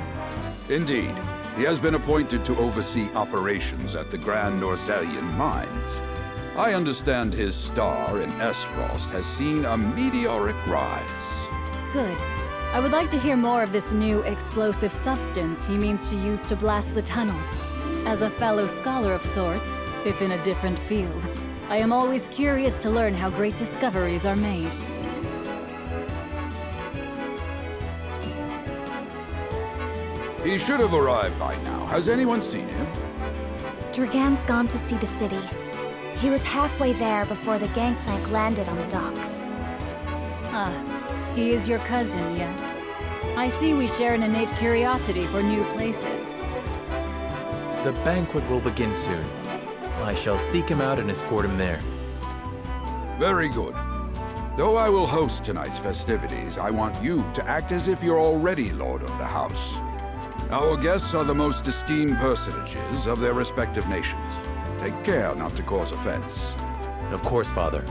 Indeed. He has been appointed to oversee operations at the Grand Norzelian mines. I understand his star in Aesfrost has seen a meteoric rise. Good. I would like to hear more of this new explosive substance he means to use to blast the tunnels. As a fellow scholar of sorts, if in a different field, I am always curious to learn how great discoveries are made. He should have arrived by now. Has anyone seen him? Dragan's gone to see the city. He was halfway there before the gangplank landed on the docks. Ah, he is your cousin, yes? I see we share an innate curiosity for new places. The banquet will begin soon. I shall seek him out and escort him there. Very good. Though I will host tonight's festivities, I want you to act as if you're already Lord of the House. Our guests are the most esteemed personages of their respective nations. Take care not to cause offense. Of course, Father.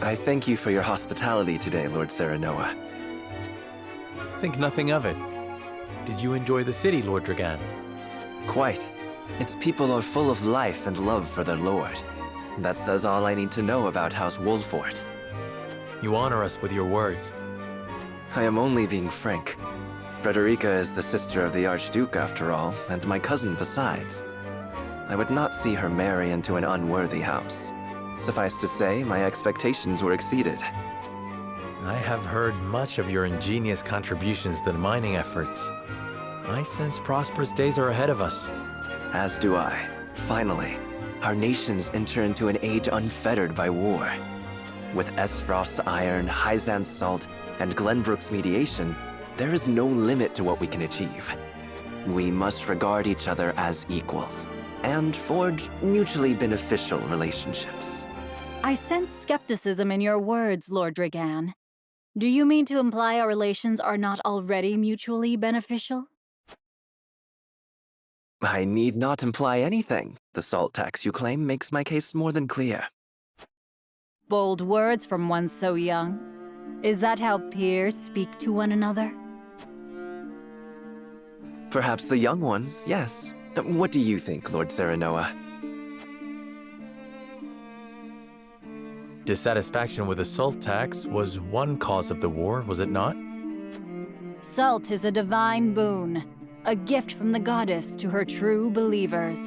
I thank you for your hospitality today, Lord Serenoa. Think nothing of it. Did you enjoy the city, Lord Dragan? Quite. Its people are full of life and love for their lord. That says all I need to know about House Wolfort. You honor us with your words. I am only being frank. Frederica is the sister of the Archduke, after all, and my cousin besides. I would not see her marry into an unworthy house. Suffice to say, my expectations were exceeded. I have heard much of your ingenious contributions to the mining efforts. I sense prosperous days are ahead of us. As do I. Finally, our nations enter into an age unfettered by war. With Aesfrost's iron, Hyzante's salt, and Glenbrook's mediation, there is no limit to what we can achieve. We must regard each other as equals, and forge mutually beneficial relationships. I sense skepticism in your words, Lord Dragan. Do you mean to imply our relations are not already mutually beneficial? I need not imply anything. The salt tax you claim makes my case more than clear. Bold words from one so young. Is that how peers speak to one another? Perhaps the young ones, yes. What do you think, Lord Serenoa? Dissatisfaction with the salt tax was one cause of the war, was it not? Salt is a divine boon, a gift from the goddess to her true believers.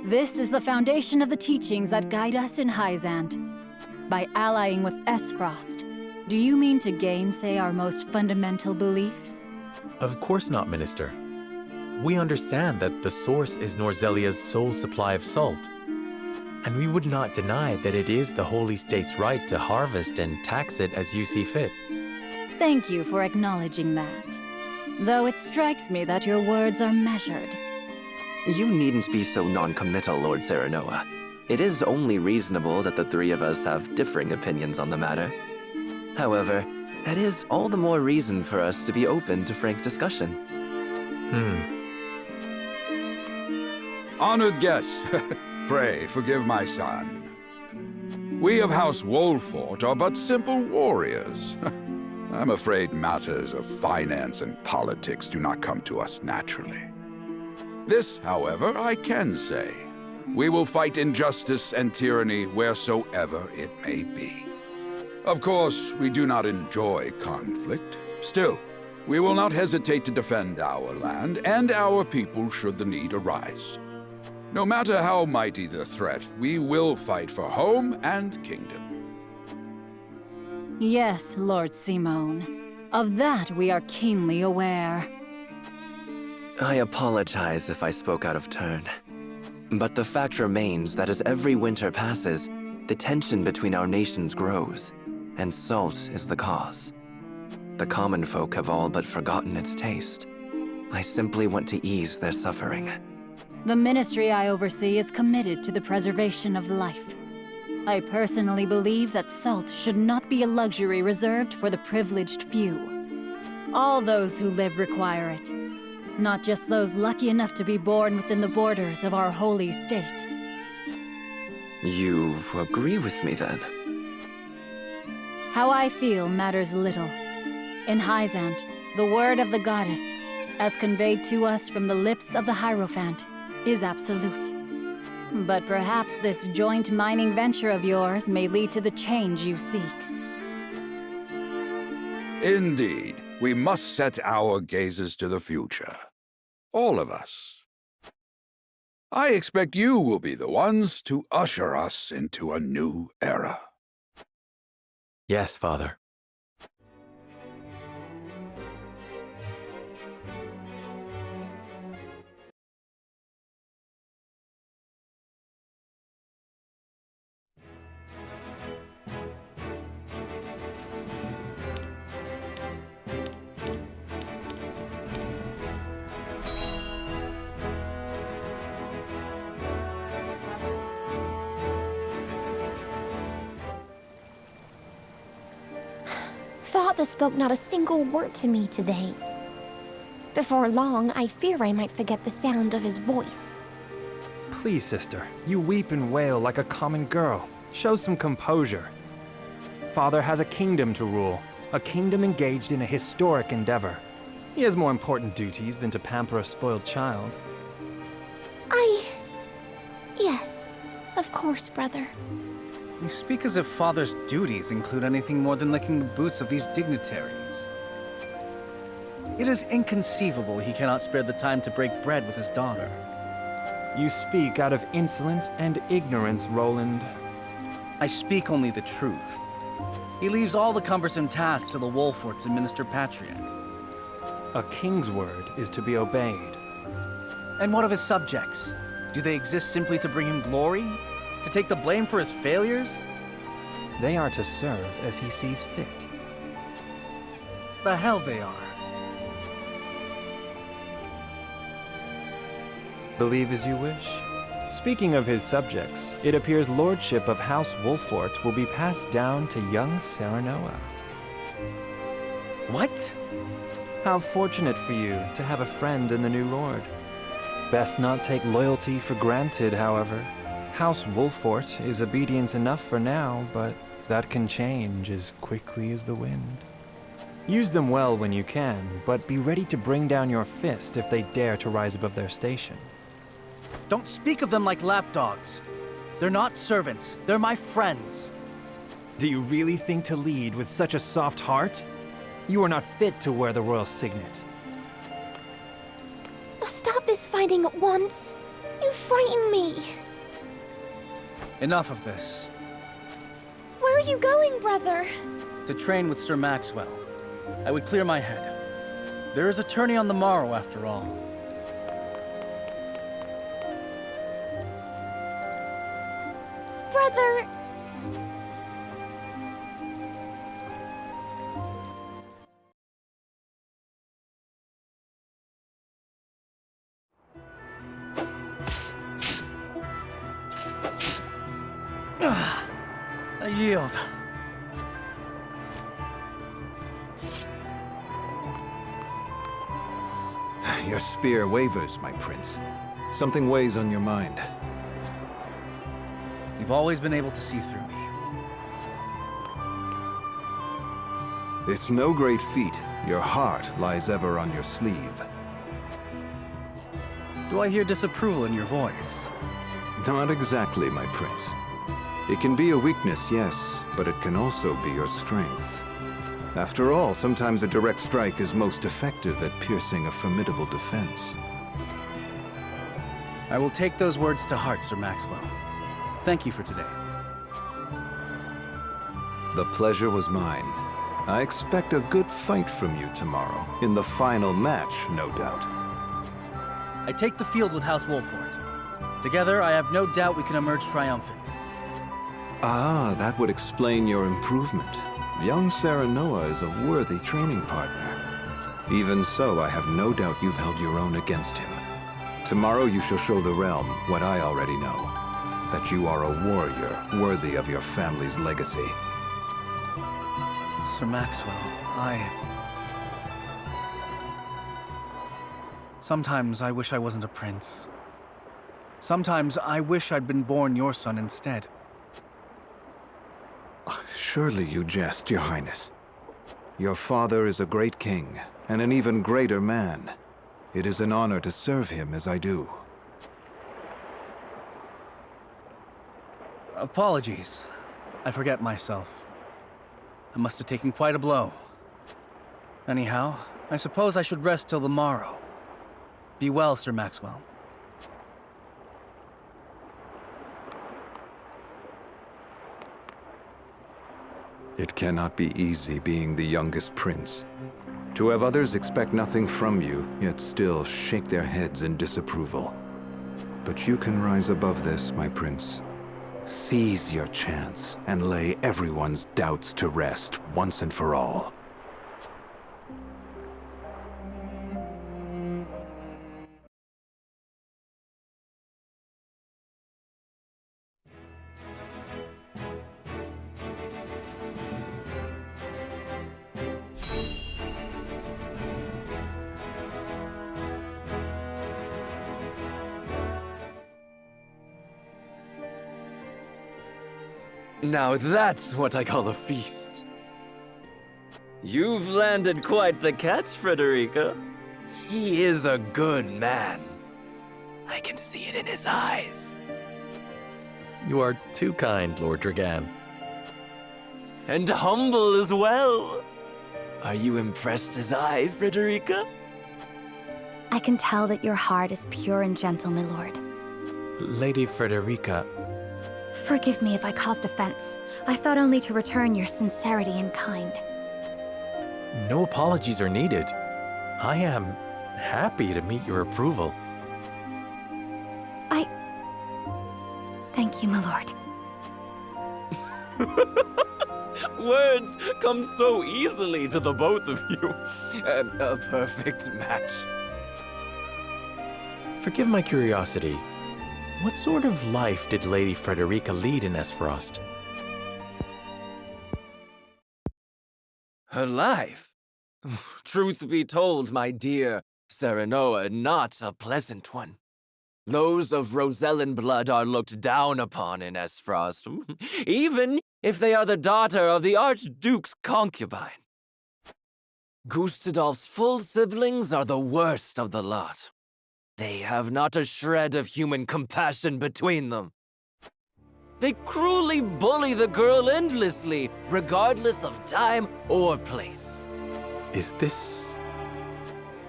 This is the foundation of the teachings that guide us in Hyzante. By allying with Aesfrost, do you mean to gainsay our most fundamental beliefs? Of course not, Minister. We understand that the source is Norzelia's sole supply of salt. And we would not deny that it is the Holy State's right to harvest and tax it as you see fit. Thank you for acknowledging that. Though it strikes me that your words are measured. You needn't be so non-committal, Lord Serenoa. It is only reasonable that the three of us have differing opinions on the matter. However, that is all the more reason for us to be open to frank discussion. Honored guests, pray forgive my son. We of House Wolfort are but simple warriors. I'm afraid matters of finance and politics do not come to us naturally. This, however, I can say. We will fight injustice and tyranny wheresoever it may be. Of course, we do not enjoy conflict. Still, we will not hesitate to defend our land and our people should the need arise. No matter how mighty the threat, we will fight for home and kingdom. Yes, Lord Simone. Of that we are keenly aware. I apologize if I spoke out of turn. But the fact remains that as every winter passes, the tension between our nations grows, and salt is the cause. The common folk have all but forgotten its taste. I simply want to ease their suffering. The ministry I oversee is committed to the preservation of life. I personally believe that salt should not be a luxury reserved for the privileged few. All those who live require it, not just those lucky enough to be born within the borders of our holy state. You agree with me, then? How I feel matters little. In Hyzante, the word of the goddess, as conveyed to us from the lips of the Hierophant, is absolute. But perhaps this joint mining venture of yours may lead to the change you seek. Indeed, we must set our gazes to the future. All of us. I expect you will be the ones to usher us into a new era. Yes, Father. Father spoke not a single word to me today. Before long, I fear I might forget the sound of his voice. Please, sister, you weep and wail like a common girl. Show some composure. Father has a kingdom to rule, a kingdom engaged in a historic endeavor. He has more important duties than to pamper a spoiled child. Yes, of course, brother. You speak as if Father's duties include anything more than licking the boots of these dignitaries. It is inconceivable he cannot spare the time to break bread with his daughter. You speak out of insolence and ignorance, Roland. I speak only the truth. He leaves all the cumbersome tasks to the Wolforts and Minister Patriot. A king's word is to be obeyed. And what of his subjects? Do they exist simply to bring him glory? To take the blame for his failures? They are to serve as he sees fit. The hell they are. Believe as you wish. Speaking of his subjects, it appears lordship of House Wolfort will be passed down to young Serenoa. What? How fortunate for you to have a friend in the new lord. Best not take loyalty for granted, however. House Wolfort is obedient enough for now, but that can change as quickly as the wind. Use them well when you can, but be ready to bring down your fist if they dare to rise above their station. Don't speak of them like lapdogs. They're not servants, they're my friends. Do you really think to lead with such a soft heart? You are not fit to wear the royal signet. Stop this fighting at once. You frighten me. Enough of this. Where are you going, brother? To train with Sir Maxwell. I would clear my head. There is a tourney on the morrow, after all. Brother... I yield. Your spear wavers, my prince. Something weighs on your mind. You've always been able to see through me. It's no great feat. Your heart lies ever on your sleeve. Do I hear disapproval in your voice? Not exactly, my prince. It can be a weakness, yes, but it can also be your strength. After all, sometimes a direct strike is most effective at piercing a formidable defense. I will take those words to heart, Sir Maxwell. Thank you for today. The pleasure was mine. I expect a good fight from you tomorrow, in the final match, no doubt. I take the field with House Wolfort. Together, I have no doubt we can emerge triumphant. Ah, that would explain your improvement. Young Serenoa is a worthy training partner. Even so, I have no doubt you've held your own against him. Tomorrow you shall show the realm what I already know. That you are a warrior worthy of your family's legacy. Sir Maxwell, Sometimes I wish I wasn't a prince. Sometimes I wish I'd been born your son instead. Surely you jest, Your Highness. Your father is a great king, and an even greater man. It is an honor to serve him as I do. Apologies. I forget myself. I must have taken quite a blow. Anyhow, I suppose I should rest till the morrow. Be well, Sir Maxwell. It cannot be easy being the youngest prince. To have others expect nothing from you, yet still shake their heads in disapproval. But you can rise above this, my prince. Seize your chance and lay everyone's doubts to rest once and for all. Now that's what I call a feast. You've landed quite the catch, Frederica. He is a good man. I can see it in his eyes. You are too kind, Lord Dragan. And humble as well. Are you impressed as I, Frederica? I can tell that your heart is pure and gentle, my lord. Lady Frederica... Forgive me if I caused offense. I thought only to return your sincerity and kind. No apologies are needed. I am happy to meet your approval. Thank you, my lord. Words come so easily to the both of you. A perfect match. Forgive my curiosity. What sort of life did Lady Frederica lead in Aesfrost? Her life? Truth be told, my dear Serenoa, not a pleasant one. Those of Rosellan blood are looked down upon in Aesfrost, even if they are the daughter of the Archduke's concubine. Gustadolf's full siblings are the worst of the lot. They have not a shred of human compassion between them. They cruelly bully the girl endlessly, regardless of time or place. Is this...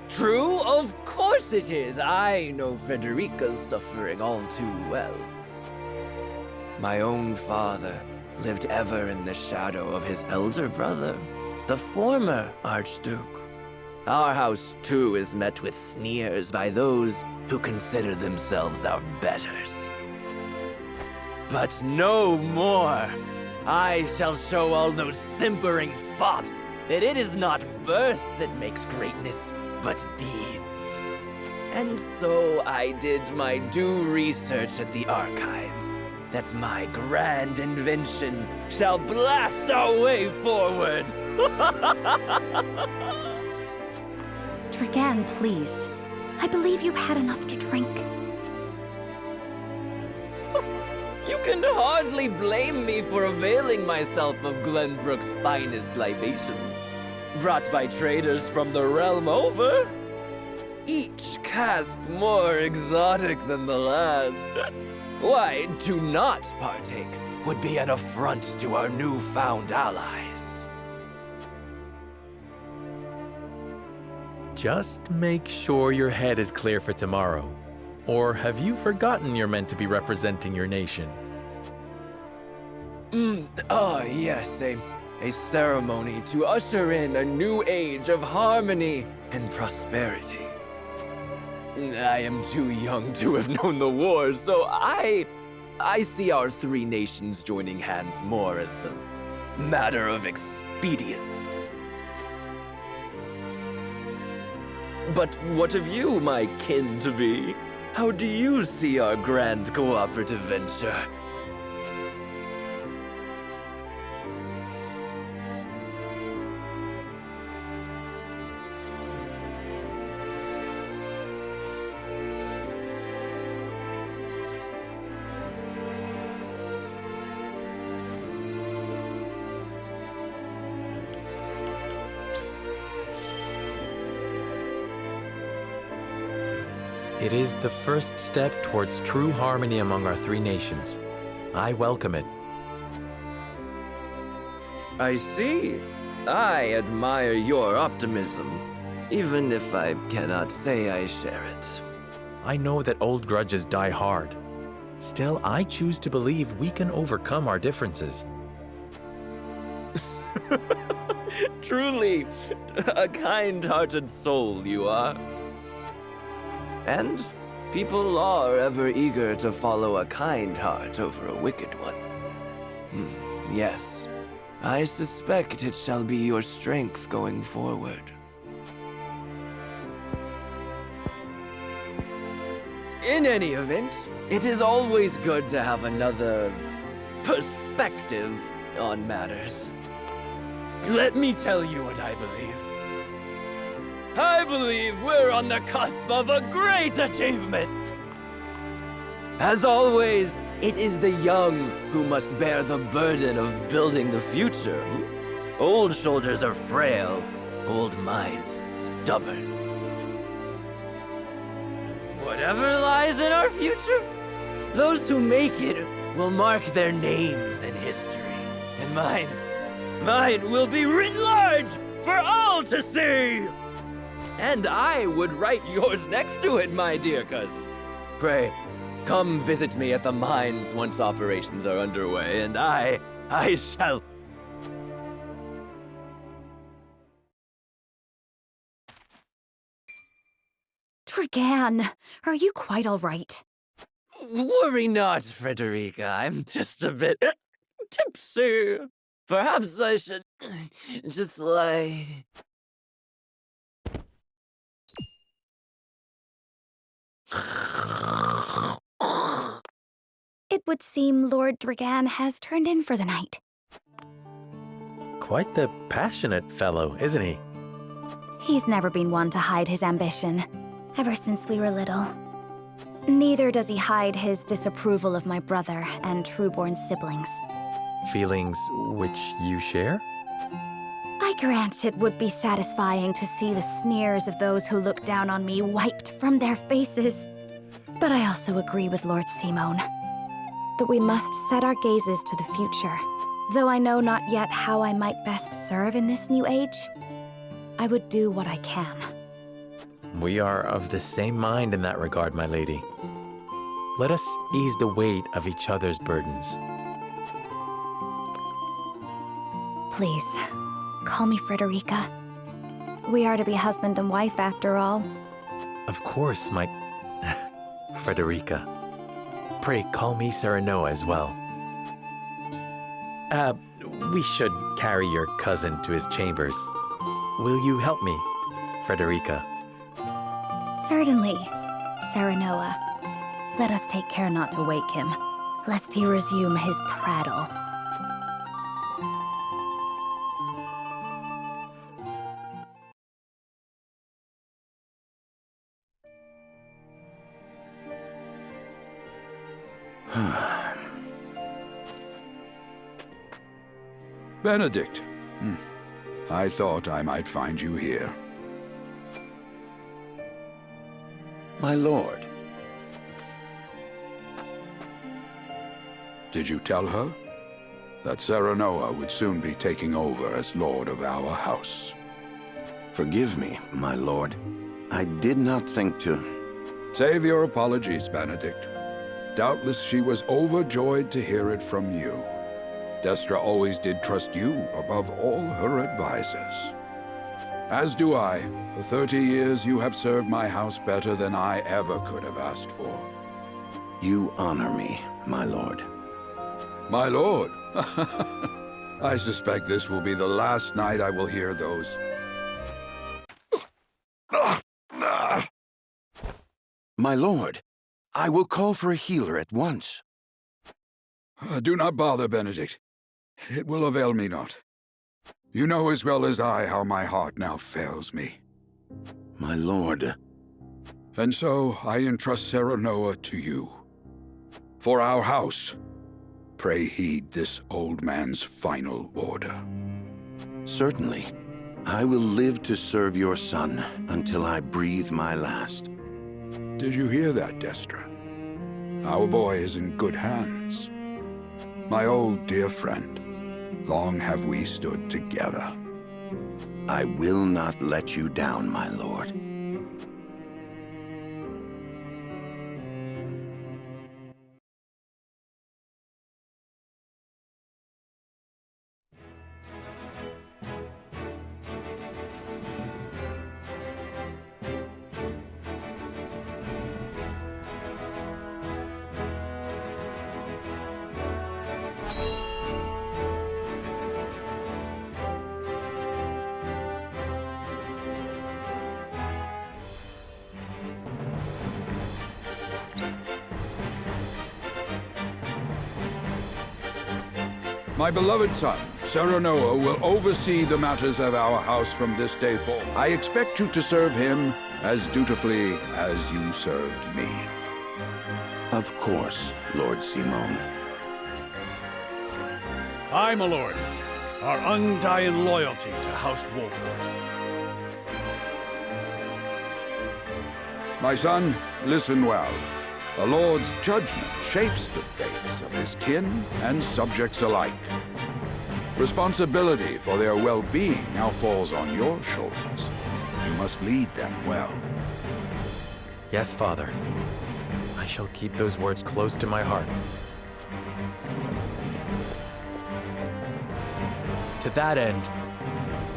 True? Of course it is. I know Frederica's suffering all too well. My own father lived ever in the shadow of his elder brother, the former Archduke. Our house, too, is met with sneers by those who consider themselves our betters. But no more! I shall show all those simpering fops that it is not birth that makes greatness, but deeds. And so I did my due research at the archives, that my grand invention shall blast our way forward. Dragan, please. I believe you've had enough to drink. You can hardly blame me for availing myself of Glenbrook's finest libations, brought by traders from the realm over. Each cask more exotic than the last. Why, to not partake would be an affront to our newfound allies. Just make sure your head is clear for tomorrow. Or have you forgotten you're meant to be representing your nation? Yes, a ceremony to usher in a new age of harmony and prosperity. I am too young to have known the war, so I see our three nations joining hands more as a matter of expedience. But what of you, my kin-to-be? How do you see our grand cooperative venture? It is the first step towards true harmony among our three nations. I welcome it. I see. I admire your optimism, even if I cannot say I share it. I know that old grudges die hard. Still, I choose to believe we can overcome our differences. Truly, a kind-hearted soul you are. And people are ever eager to follow a kind heart over a wicked one. Yes, I suspect it shall be your strength going forward. In any event, it is always good to have another perspective on matters. Let me tell you what I believe. I believe we're on the cusp of a great achievement! As always, it is the young who must bear the burden of building the future. Old shoulders are frail, old minds stubborn. Whatever lies in our future, those who make it will mark their names in history. And mine will be written large for all to see! And I would write yours next to it, my dear cousin. Pray, come visit me at the mines once operations are underway, and I shall... Dragan, are you quite all right? Worry not, Frederica. I'm just a bit tipsy. Perhaps I should just lie... It would seem Lord Dragan has turned in for the night. Quite the passionate fellow, isn't he? He's never been one to hide his ambition, ever since we were little. Neither does he hide his disapproval of my brother and true-born siblings. Feelings which you share? I grant it would be satisfying to see the sneers of those who look down on me wiped from their faces. But I also agree with Lord Simone that we must set our gazes to the future. Though I know not yet how I might best serve in this new age, I would do what I can. We are of the same mind in that regard, my lady. Let us ease the weight of each other's burdens. Please, call me Frederica. We are to be husband and wife after all. Of course, my... Frederica. Pray call me Serenoa as well. We should carry your cousin to his chambers. Will you help me, Frederica? Certainly, Serenoa. Let us take care not to wake him, lest he resume his prattle. Benedict. I thought I might find you here. My lord. Did you tell her that Serenoa would soon be taking over as lord of our house? Forgive me, my lord. I did not think to... Save your apologies, Benedict. Doubtless she was overjoyed to hear it from you. Destra always did trust you above all her advisors. As do I. For 30 years you have served my house better than I ever could have asked for. You honor me, my lord. My lord? I suspect this will be the last night I will hear those. My lord, I will call for a healer at once. Do not bother, Benedict. It will avail me not. You know as well as I how my heart now fails me. My lord. And so I entrust Serenoa to you. For our house, pray heed this old man's final order. Certainly. I will live to serve your son until I breathe my last. Did you hear that, Destra? Our boy is in good hands. My old dear friend, long have we stood together. I will not let you down, my lord. My beloved son, Serenoa, will oversee the matters of our house from this day forth. I expect you to serve him as dutifully as you served me. Of course, Lord Simon. Aye, my lord. Our undying loyalty to House Wolford. My son, listen well. The Lord's judgment shapes the fates of his kin and subjects alike. Responsibility for their well-being now falls on your shoulders. You must lead them well. Yes, Father. I shall keep those words close to my heart. To that end,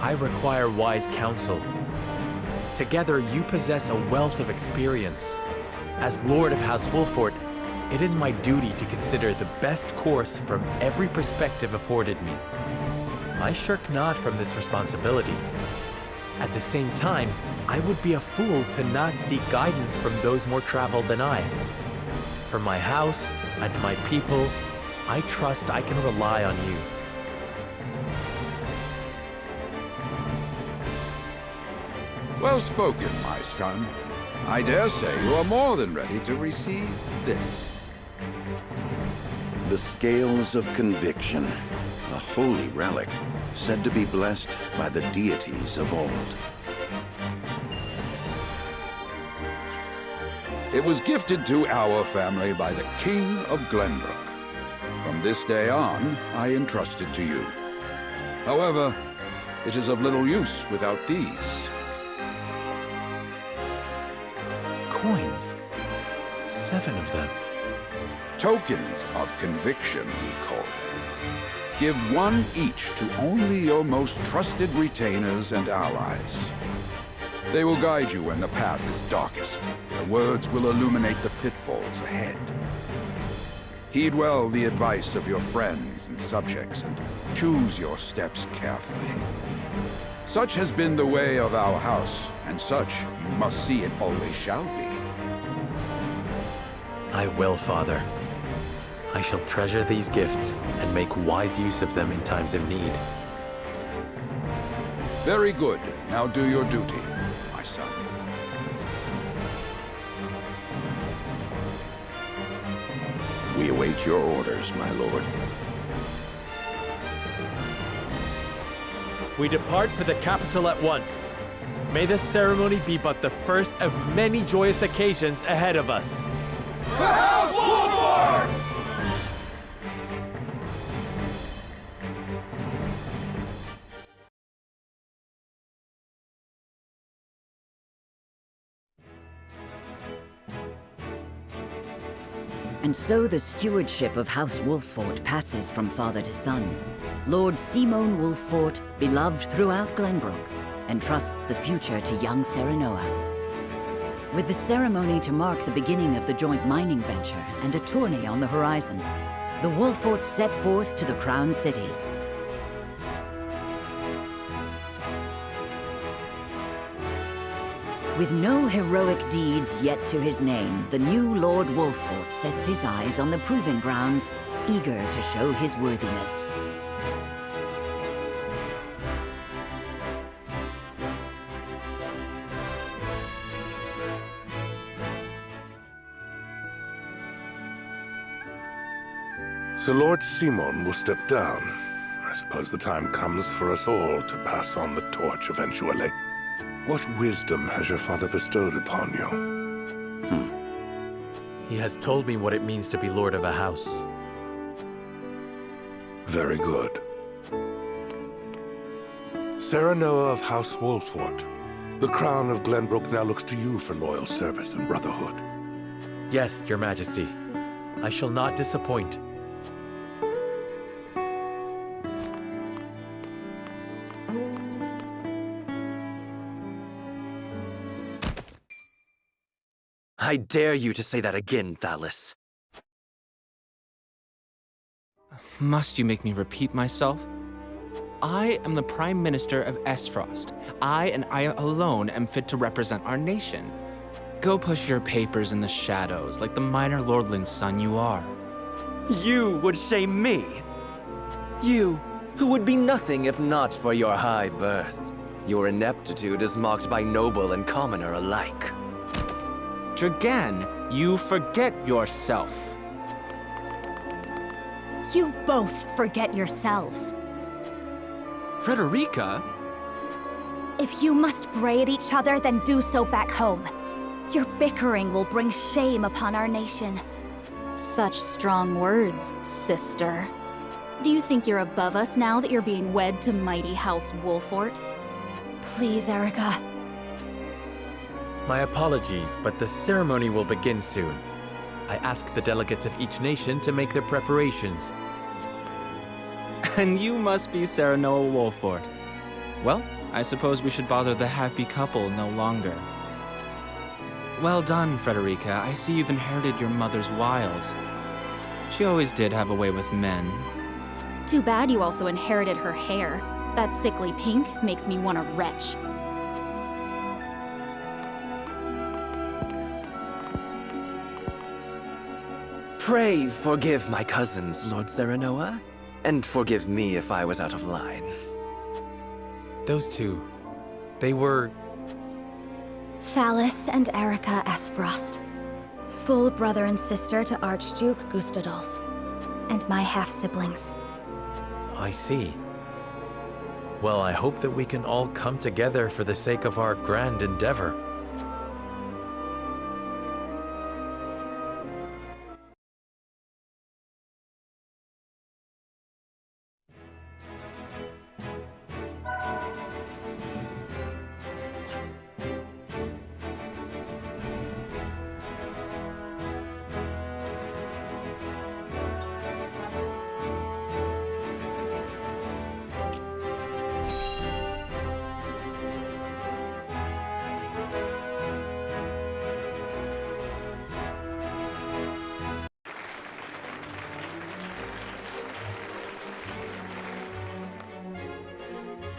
I require wise counsel. Together, you possess a wealth of experience. As Lord of House Wolford, it is my duty to consider the best course from every perspective afforded me. I shirk not from this responsibility. At the same time, I would be a fool to not seek guidance from those more traveled than I. For my house and my people, I trust I can rely on you. Well spoken, my son. I dare say you are more than ready to receive this. The Scales of Conviction, a holy relic, said to be blessed by the deities of old. It was gifted to our family by the King of Glenbrook. From this day on, I entrust it to you. However, it is of little use without these. Coins. 7 of them. Tokens of conviction, we call them. Give one each to only your most trusted retainers and allies. They will guide you when the path is darkest. Their words will illuminate the pitfalls ahead. Heed well the advice of your friends and subjects, and choose your steps carefully. Such has been the way of our house, and such you must see it always shall be. I will, Father. I shall treasure these gifts and make wise use of them in times of need. Very good. Now do your duty, my son. We await your orders, my lord. We depart for the capital at once. May this ceremony be but the first of many joyous occasions ahead of us. For House Wolford! And so the stewardship of House Wolfort passes from father to son. Lord Simon Wolfort, beloved throughout Glenbrook, entrusts the future to young Serenoa. With the ceremony to mark the beginning of the joint mining venture and a tourney on the horizon, the Wolforts set forth to the Crown City. With no heroic deeds yet to his name, the new Lord Wolfort sets his eyes on the proving grounds, eager to show his worthiness. So Lord Simon will step down. I suppose the time comes for us all to pass on the torch eventually. What wisdom has your father bestowed upon you? He has told me what it means to be lord of a house. Very good. Serenoa of House Wolfort, the crown of Glenbrook now looks to you for loyal service and brotherhood. Yes, Your Majesty. I shall not disappoint. I dare you to say that again, Thalis. Must you make me repeat myself? I am the Prime Minister of Aesfrost. I and I alone am fit to represent our nation. Go push your papers in the shadows like the minor lordling's son you are. You would shame me. You, who would be nothing if not for your high birth. Your ineptitude is mocked by noble and commoner alike. Dragan, You forget yourself. You both forget yourselves. Frederica? If you must bray at each other, then do so back home. Your bickering will bring shame upon our nation. Such strong words, sister. Do you think you're above us now that you're being wed to mighty House Wolfort? Please, Erica. My apologies, but the ceremony will begin soon. I ask the delegates of each nation to make their preparations. And you must be Serenoa Wolfort. Well, I suppose we should bother the happy couple no longer. Well done, Frederica. I see you've inherited your mother's wiles. She always did have a way with men. Too bad you also inherited her hair. That sickly pink makes me want to retch. Pray forgive my cousins, Lord Serenoa, and forgive me if I was out of line. Those two, they were... Phallus and Erica Aesfrost. Full brother and sister to Archduke Gustadolf. And my half-siblings. I see. Well, I hope that we can all come together for the sake of our grand endeavor.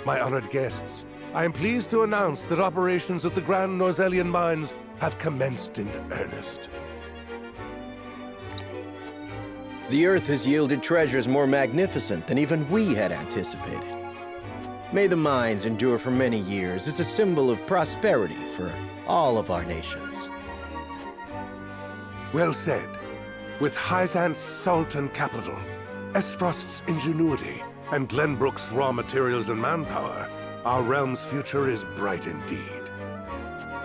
My honored guests, I am pleased to announce that operations at the Grand Norzelian Mines have commenced in earnest. The Earth has yielded treasures more magnificent than even we had anticipated. May the mines endure for many years as a symbol of prosperity for all of our nations. Well said. With Hyzante's salt and capital, Aesfrost's ingenuity, and Glenbrook's raw materials and manpower, our realm's future is bright indeed.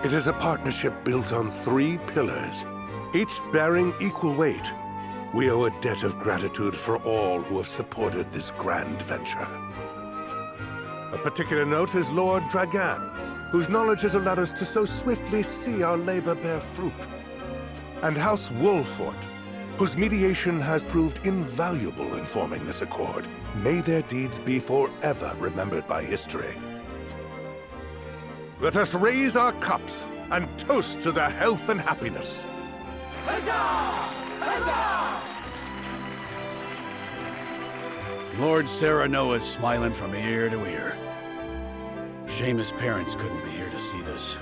It is a partnership built on 3 pillars, each bearing equal weight. We owe a debt of gratitude for all who have supported this grand venture. A particular note is Lord Dragan, whose knowledge has allowed us to so swiftly see our labor bear fruit. And House Wolfort, whose mediation has proved invaluable in forming this accord. May their deeds be forever remembered by history. Let us raise our cups and toast to their health and happiness. Huzzah! Huzzah! Lord Serenoa's smiling from ear to ear. Shame his parents couldn't be here to see this.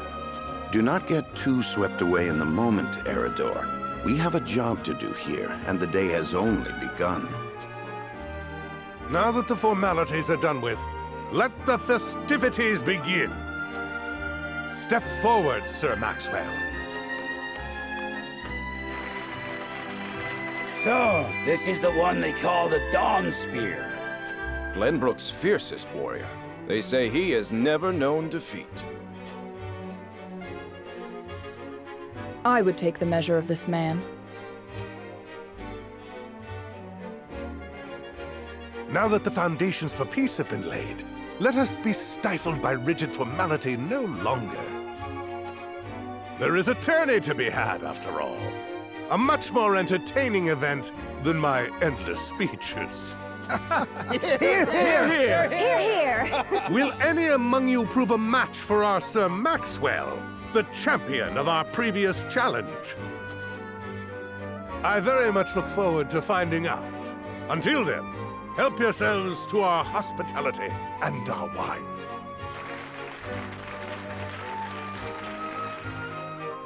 Do not get too swept away in the moment, Eridor. We have a job to do here, and the day has only begun. Now that the formalities are done with, let the festivities begin. Step forward, Sir Maxwell. So, this is the one they call the Dawn Spear. Glenbrook's fiercest warrior. They say he has never known defeat. I would take the measure of this man. Now that the foundations for peace have been laid, let us be stifled by rigid formality no longer. There is a tourney to be had, after all. A much more entertaining event than my endless speeches. Hear, hear! Hear, hear! Will any among you prove a match for our Sir Maxwell, the champion of our previous challenge? I very much look forward to finding out. Until then, help yourselves to our hospitality and our wine.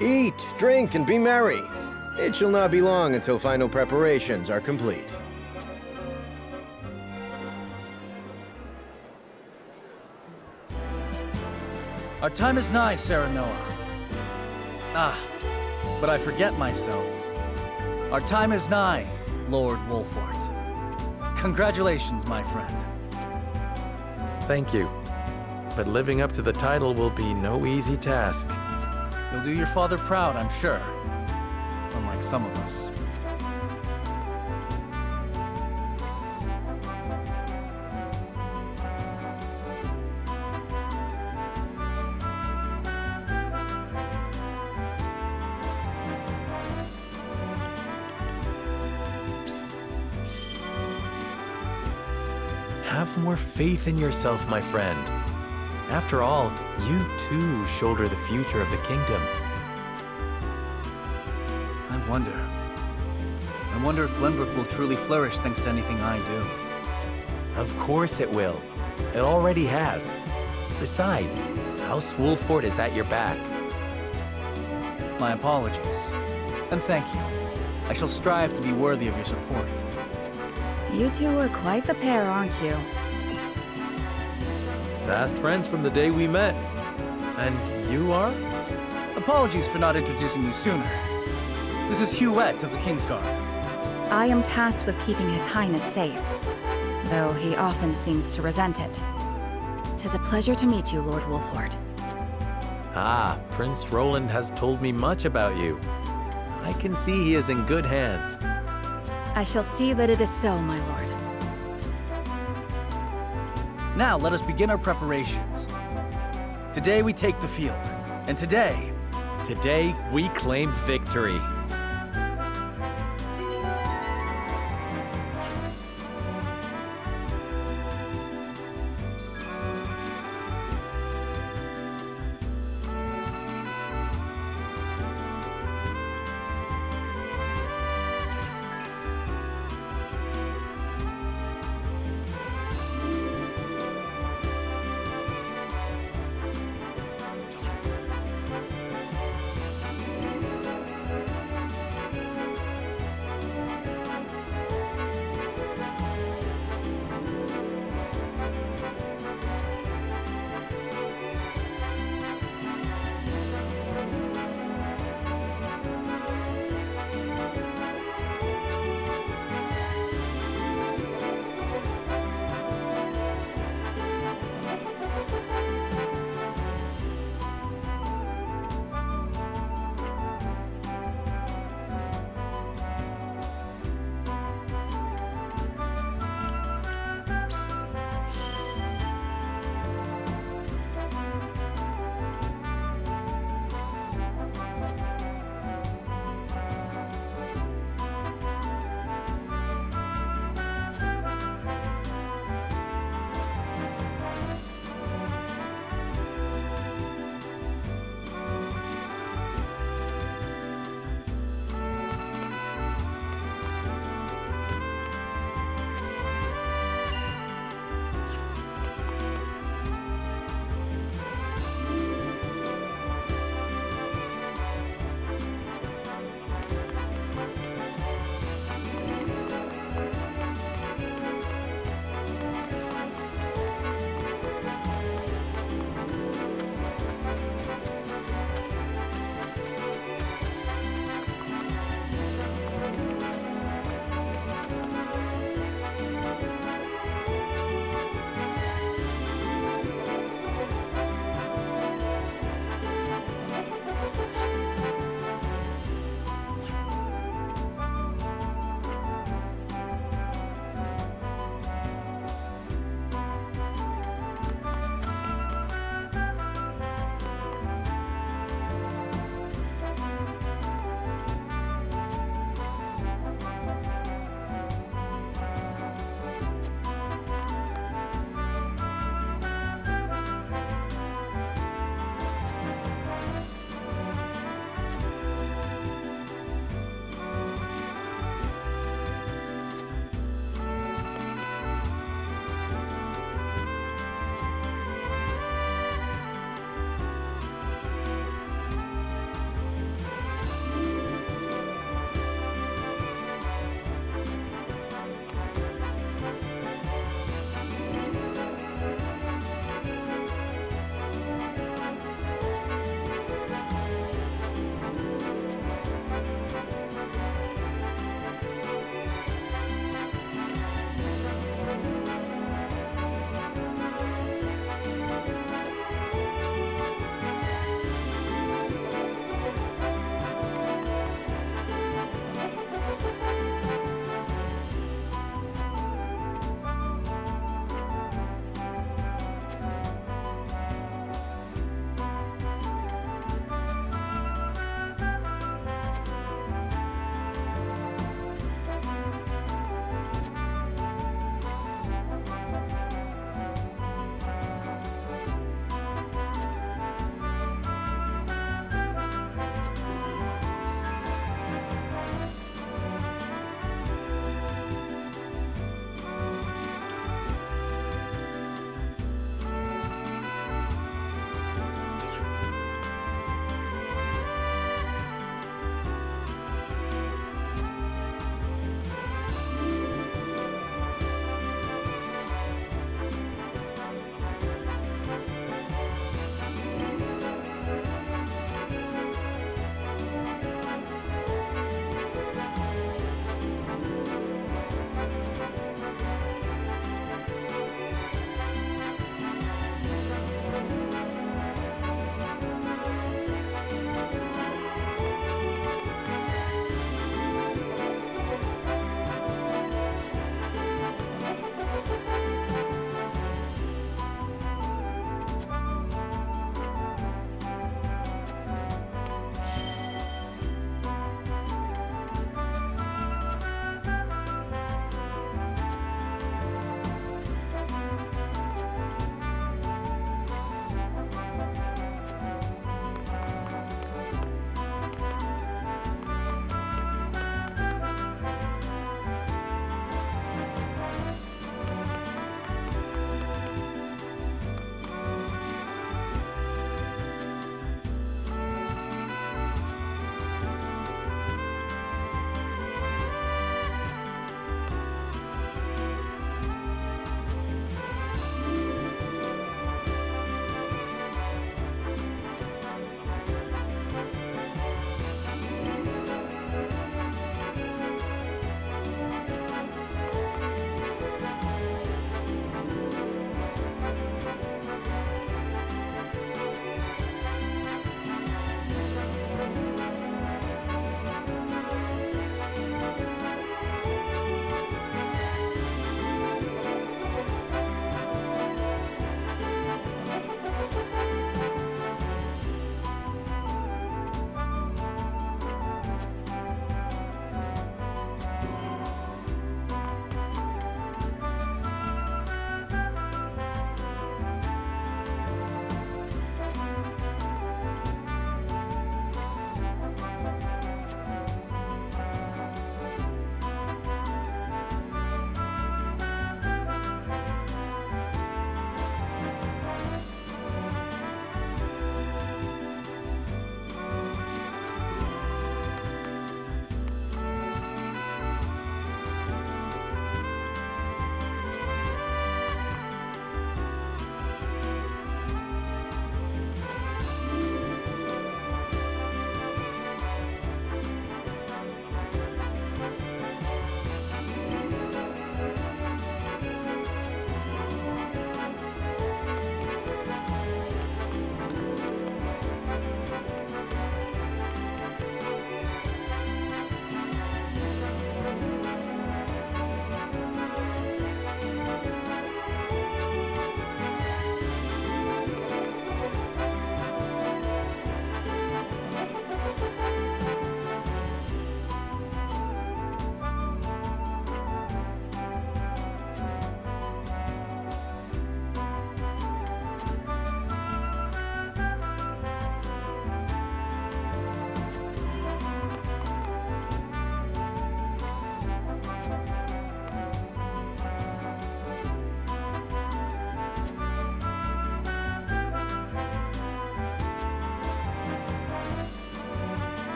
Eat, drink, and be merry. It shall not be long until final preparations are complete. Our time is nigh, Serenoa. Ah, but I forget myself. Our time is nigh, Lord Wolfort. Congratulations, my friend. Thank you. But living up to the title will be no easy task. You'll do your father proud, I'm sure. Unlike some of us. Have more faith in yourself, my friend. After all, you too shoulder the future of the kingdom. I wonder if Glenbrook will truly flourish thanks to anything I do. Of course it will. It already has. Besides, House Wolfort is at your back. My apologies. And thank you. I shall strive to be worthy of your support. You two are quite the pair, aren't you? Fast friends from the day we met. And you are? Apologies for not introducing you sooner. This is Huette of the Kingsguard. I am tasked with keeping His Highness safe, though he often seems to resent it. 'Tis a pleasure to meet you, Lord Wolfort. Ah, Prince Roland has told me much about you. I can see he is in good hands. I shall see that it is so, my lord. Now let us begin our preparations. Today we take the field, and today we claim victory.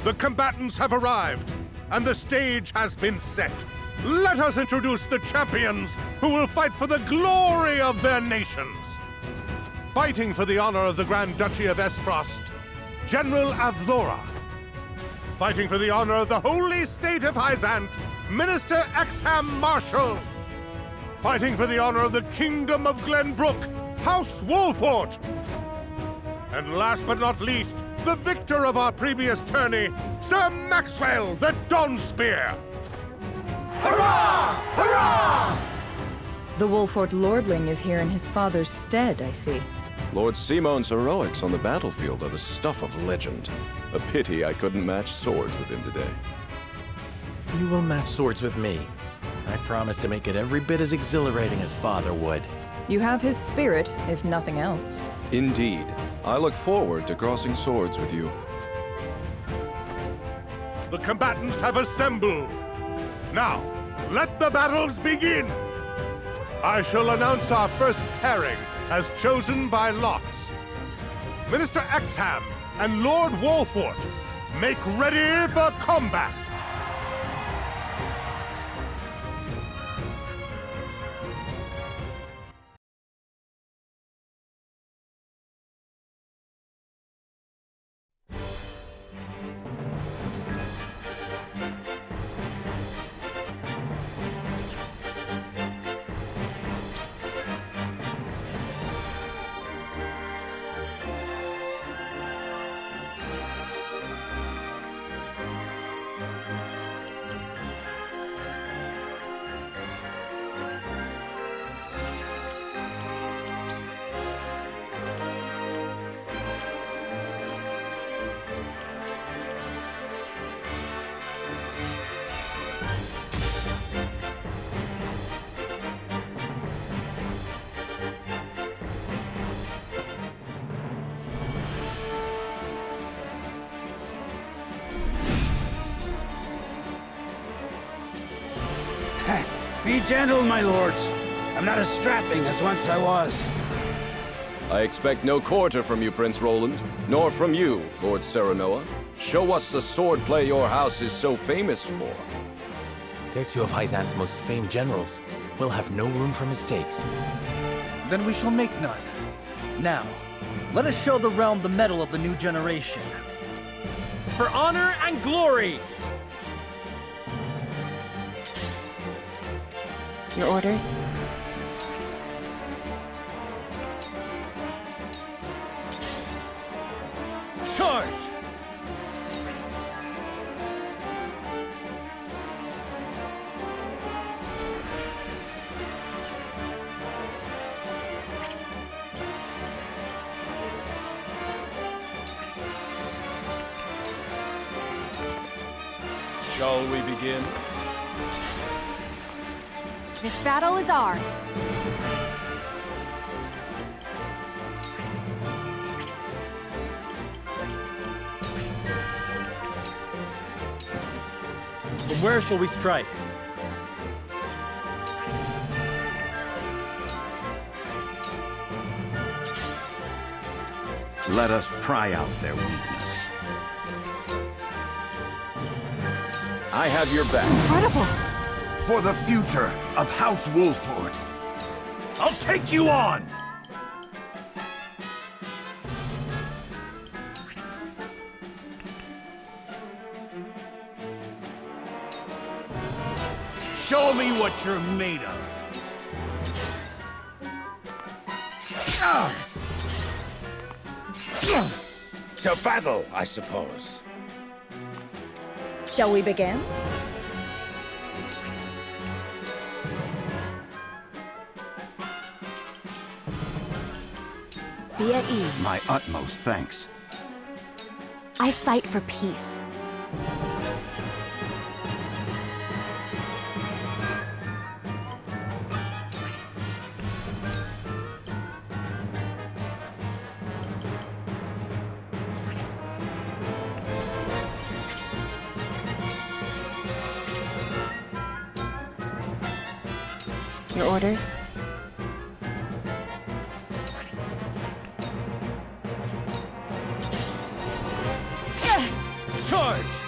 The combatants have arrived, and the stage has been set. Let us introduce the champions who will fight for the glory of their nations. Fighting for the honor of the Grand Duchy of Aesfrost, General Avlora. Fighting for the honor of the holy state of Hyzante, Minister Exham Marshal. Fighting for the honor of the Kingdom of Glenbrook, House Wolfort. And last but not least, the victor of our previous tourney, Sir Maxwell the Dawnspear. Hurrah! Hurrah! The Wolfort Lordling is here in his father's stead, I see. Lord Simon's heroics on the battlefield are the stuff of legend. A pity I couldn't match swords with him today. You will match swords with me. I promise to make it every bit as exhilarating as Father would. You have his spirit, if nothing else. Indeed. I look forward to crossing swords with you. The combatants have assembled. Now, let the battles begin! I shall announce our first pairing as chosen by lots. Minister Exham and Lord Wolfort, make ready for combat! Be gentle, my lords. I'm not as strapping as once I was. I expect no quarter from you, Prince Roland, nor from you, Lord Serenoa. Show us the swordplay your house is so famous for. They're two of Hyzante's most famed generals. We'll have no room for mistakes. Then we shall make none. Now, let us show the realm the mettle of the new generation. For honor and glory! Your orders? Charge! Shall we begin? This battle is ours. From where shall we strike? Let us pry out their weakness. I have your back. Incredible! For the future of House Wolfort. I'll take you on! Show me what you're made of. To battle, I suppose. Shall we begin? Be at ease. My utmost thanks. I fight for peace. Your orders? Charge!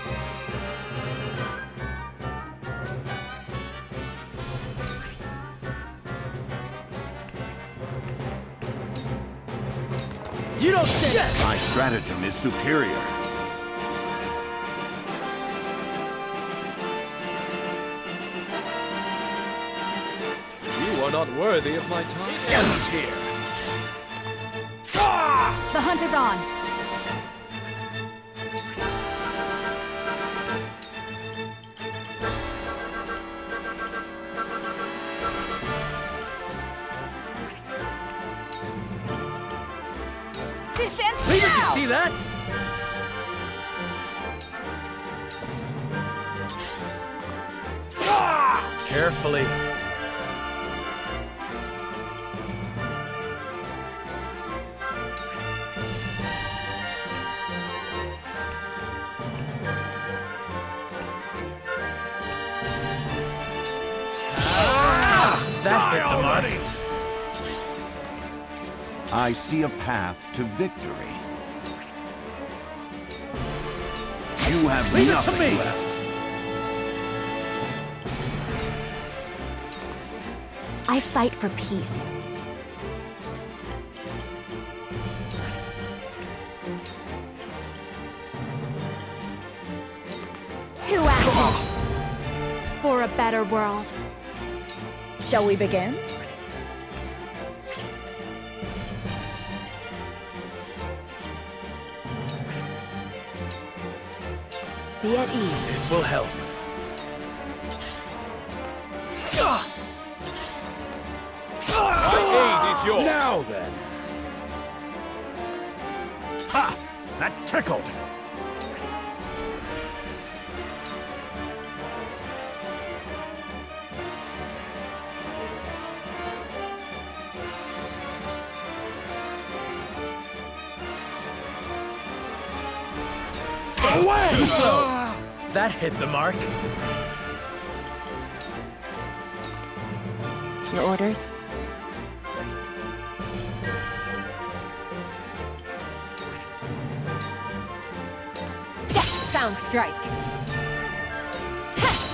You don't say that! My stratagem is superior. You are not worthy of my time. Ends here. The hunt is on. This ends Leave it, now! you see that? Carefully. That hit the mark. I see a path to victory. You have Leave it to nothing me. left. I fight for peace. Two actions for a better world. Shall we begin? Be at ease. This will help. My aid is yours. Now then. Ha! That tickled. Away! Too slow. That hit the mark. Your orders? Sound strike.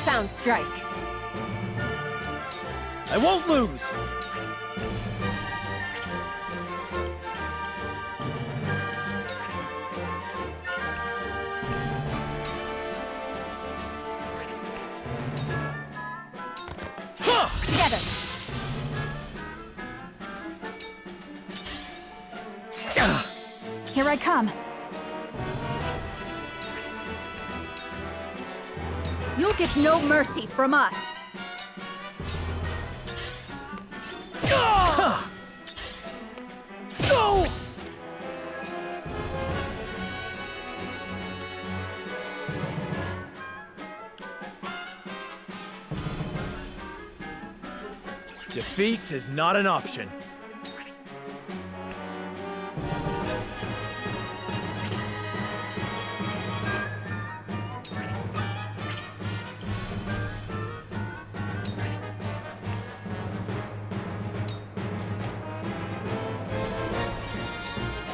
Sound strike. I won't lose. Together. Here I come. You'll get no mercy from us. Go! Defeat is not an option.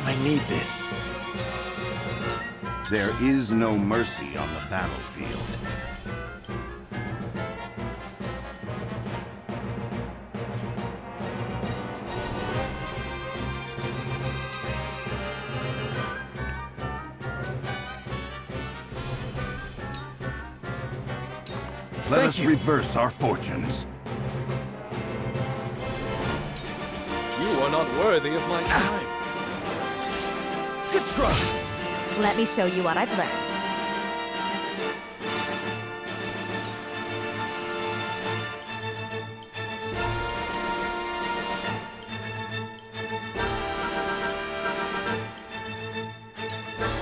I need this. There is no mercy on the battlefield. Let us reverse our fortunes. You are not worthy of my time. Good try. Let me show you what I've learned.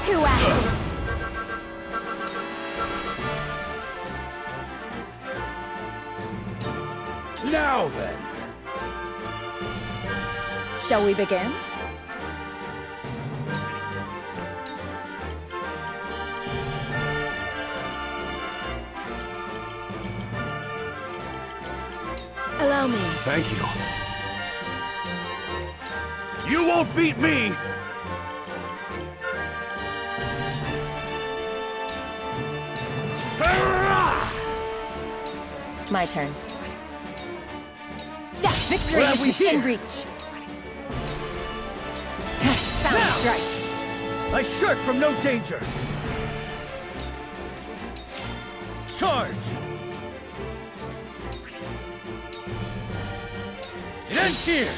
Two actions. Now then. Shall we begin? Allow me. Thank you. You won't beat me! My turn. Victory is within reach. Found strike. I shirk from no danger. Charge! It ends here!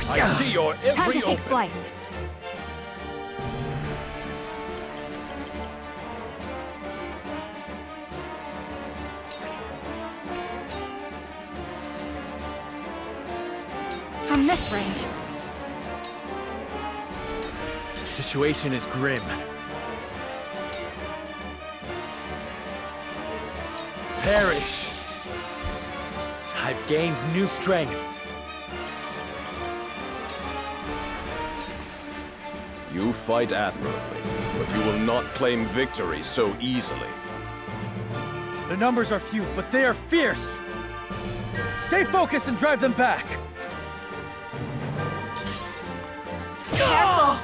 I see your every Time to take opening. flight. From this range. The situation is grim. Perish! I've gained new strength. You fight admirably, but you will not claim victory so easily. The numbers are few, but they are fierce! Stay focused and drive them back! Careful!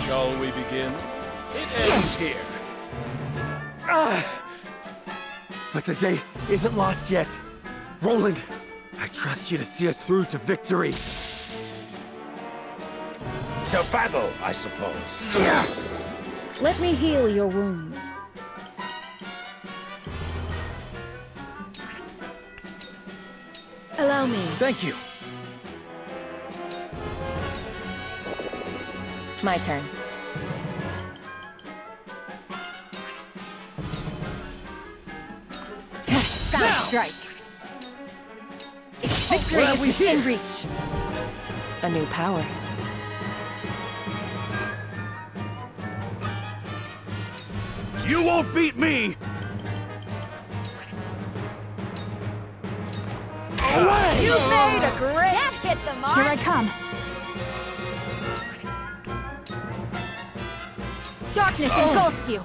Shall we begin? It ends here. But the day isn't lost yet. Roland, I trust you to see us through to victory. To battle, I suppose. Let me heal your wounds. Allow me. Thank you. My turn. Found strike. Victory is within reach. A new power. You won't beat me! Away! You made a great... That hit the mark! Here I come. Darkness engulfs you!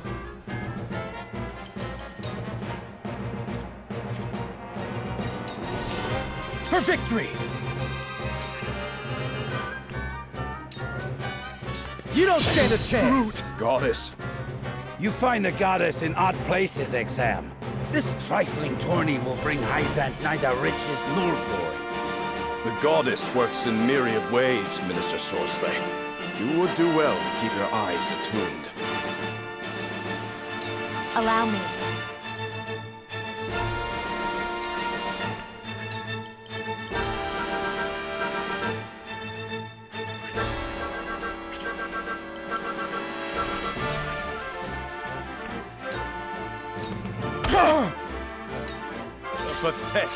For victory! You don't stand a chance! Brute! Goddess. You find the goddess in odd places, Exam. This trifling tourney will bring Hyzante neither riches nor glory. The goddess works in myriad ways, Minister Sorcerer. You would do well to keep your eyes attuned. Allow me. Pathetic.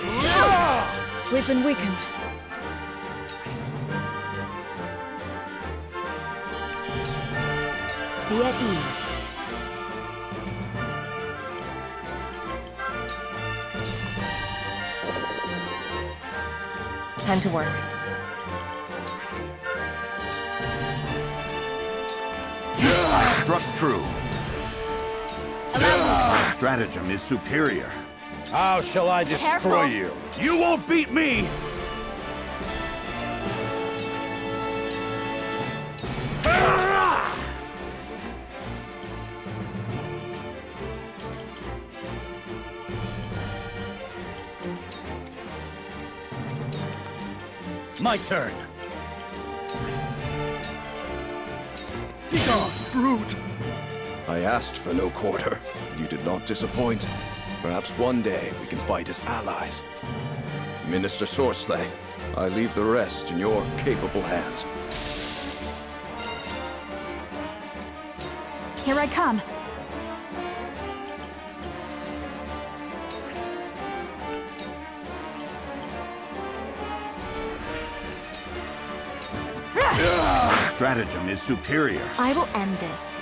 We've been weakened. Be at ease. Time to work. Struck true. My stratagem is superior. How shall I destroy you? You won't beat me! My turn. Be gone, brute! I asked for no quarter. You did not disappoint. Perhaps one day we can fight as allies. Minister Sorcerer, I leave the rest in your capable hands. Here I come. My stratagem is superior. I will end this.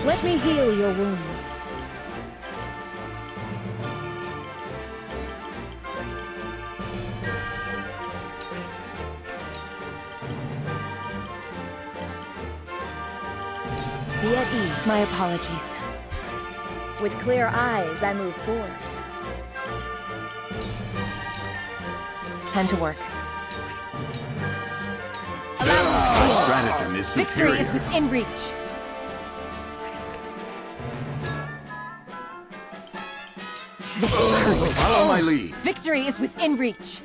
Let me heal your wounds. Be at ease. My apologies. With clear eyes, I move forward. Time to work. Stratagem is Victory superior. is within reach. Follow my lead. Victory is within reach.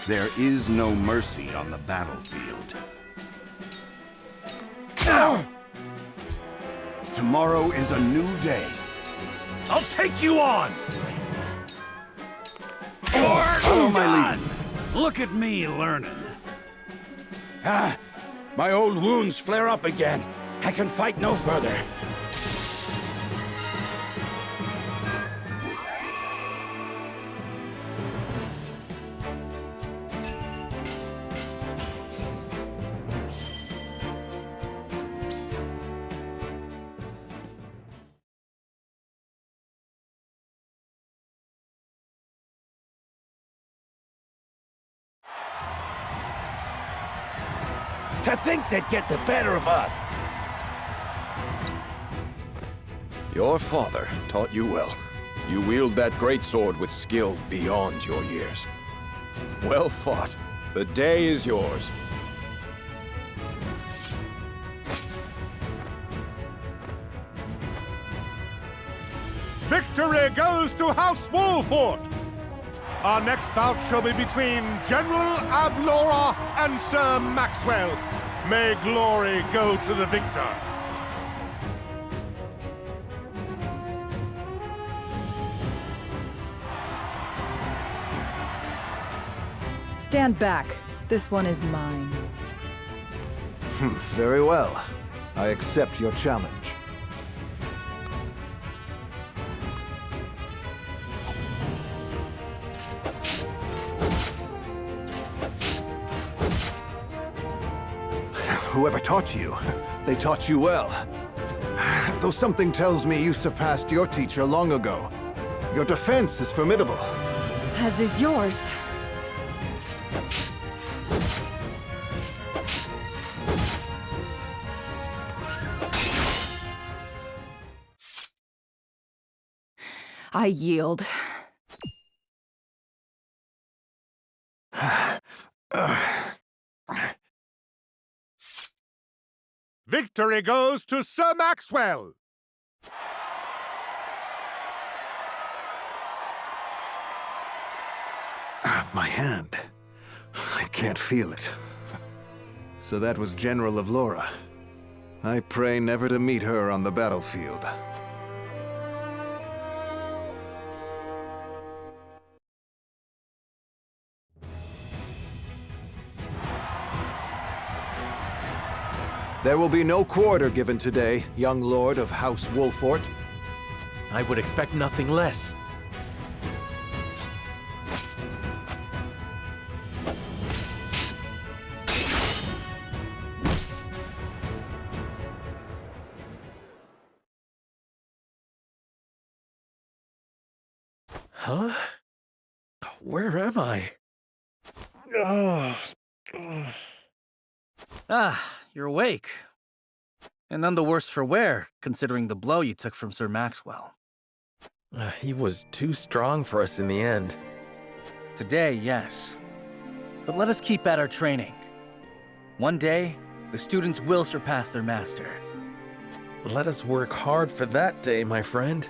There is no mercy on the battlefield. Tomorrow is a new day. I'll take you on! Follow my lead. Look at me learning. Ah, my old wounds flare up again. I can fight no further. To think they'd get the better of us! Your father taught you well. You wield that greatsword with skill beyond your years. Well fought. The day is yours. Victory goes to House Wolfort! Our next bout shall be between General Avlora and Sir Maxwell. May glory go to the victor. Stand back. This one is mine. Very well. I accept your challenge. Whoever taught you, they taught you well. Though something tells me you surpassed your teacher long ago. Your defense is formidable. As is yours. I yield. Victory goes to Sir Maxwell! My hand. I can't feel it. So that was General Avlora. I pray never to meet her on the battlefield. There will be no quarter given today, young lord of House Wolfort. I would expect nothing less. Huh? Where am I? Ah, you're awake. And none the worse for wear, considering the blow you took from Sir Maxwell. He was too strong for us in the end. Today, yes. But let us keep at our training. One day, the students will surpass their master. Let us work hard for that day, my friend.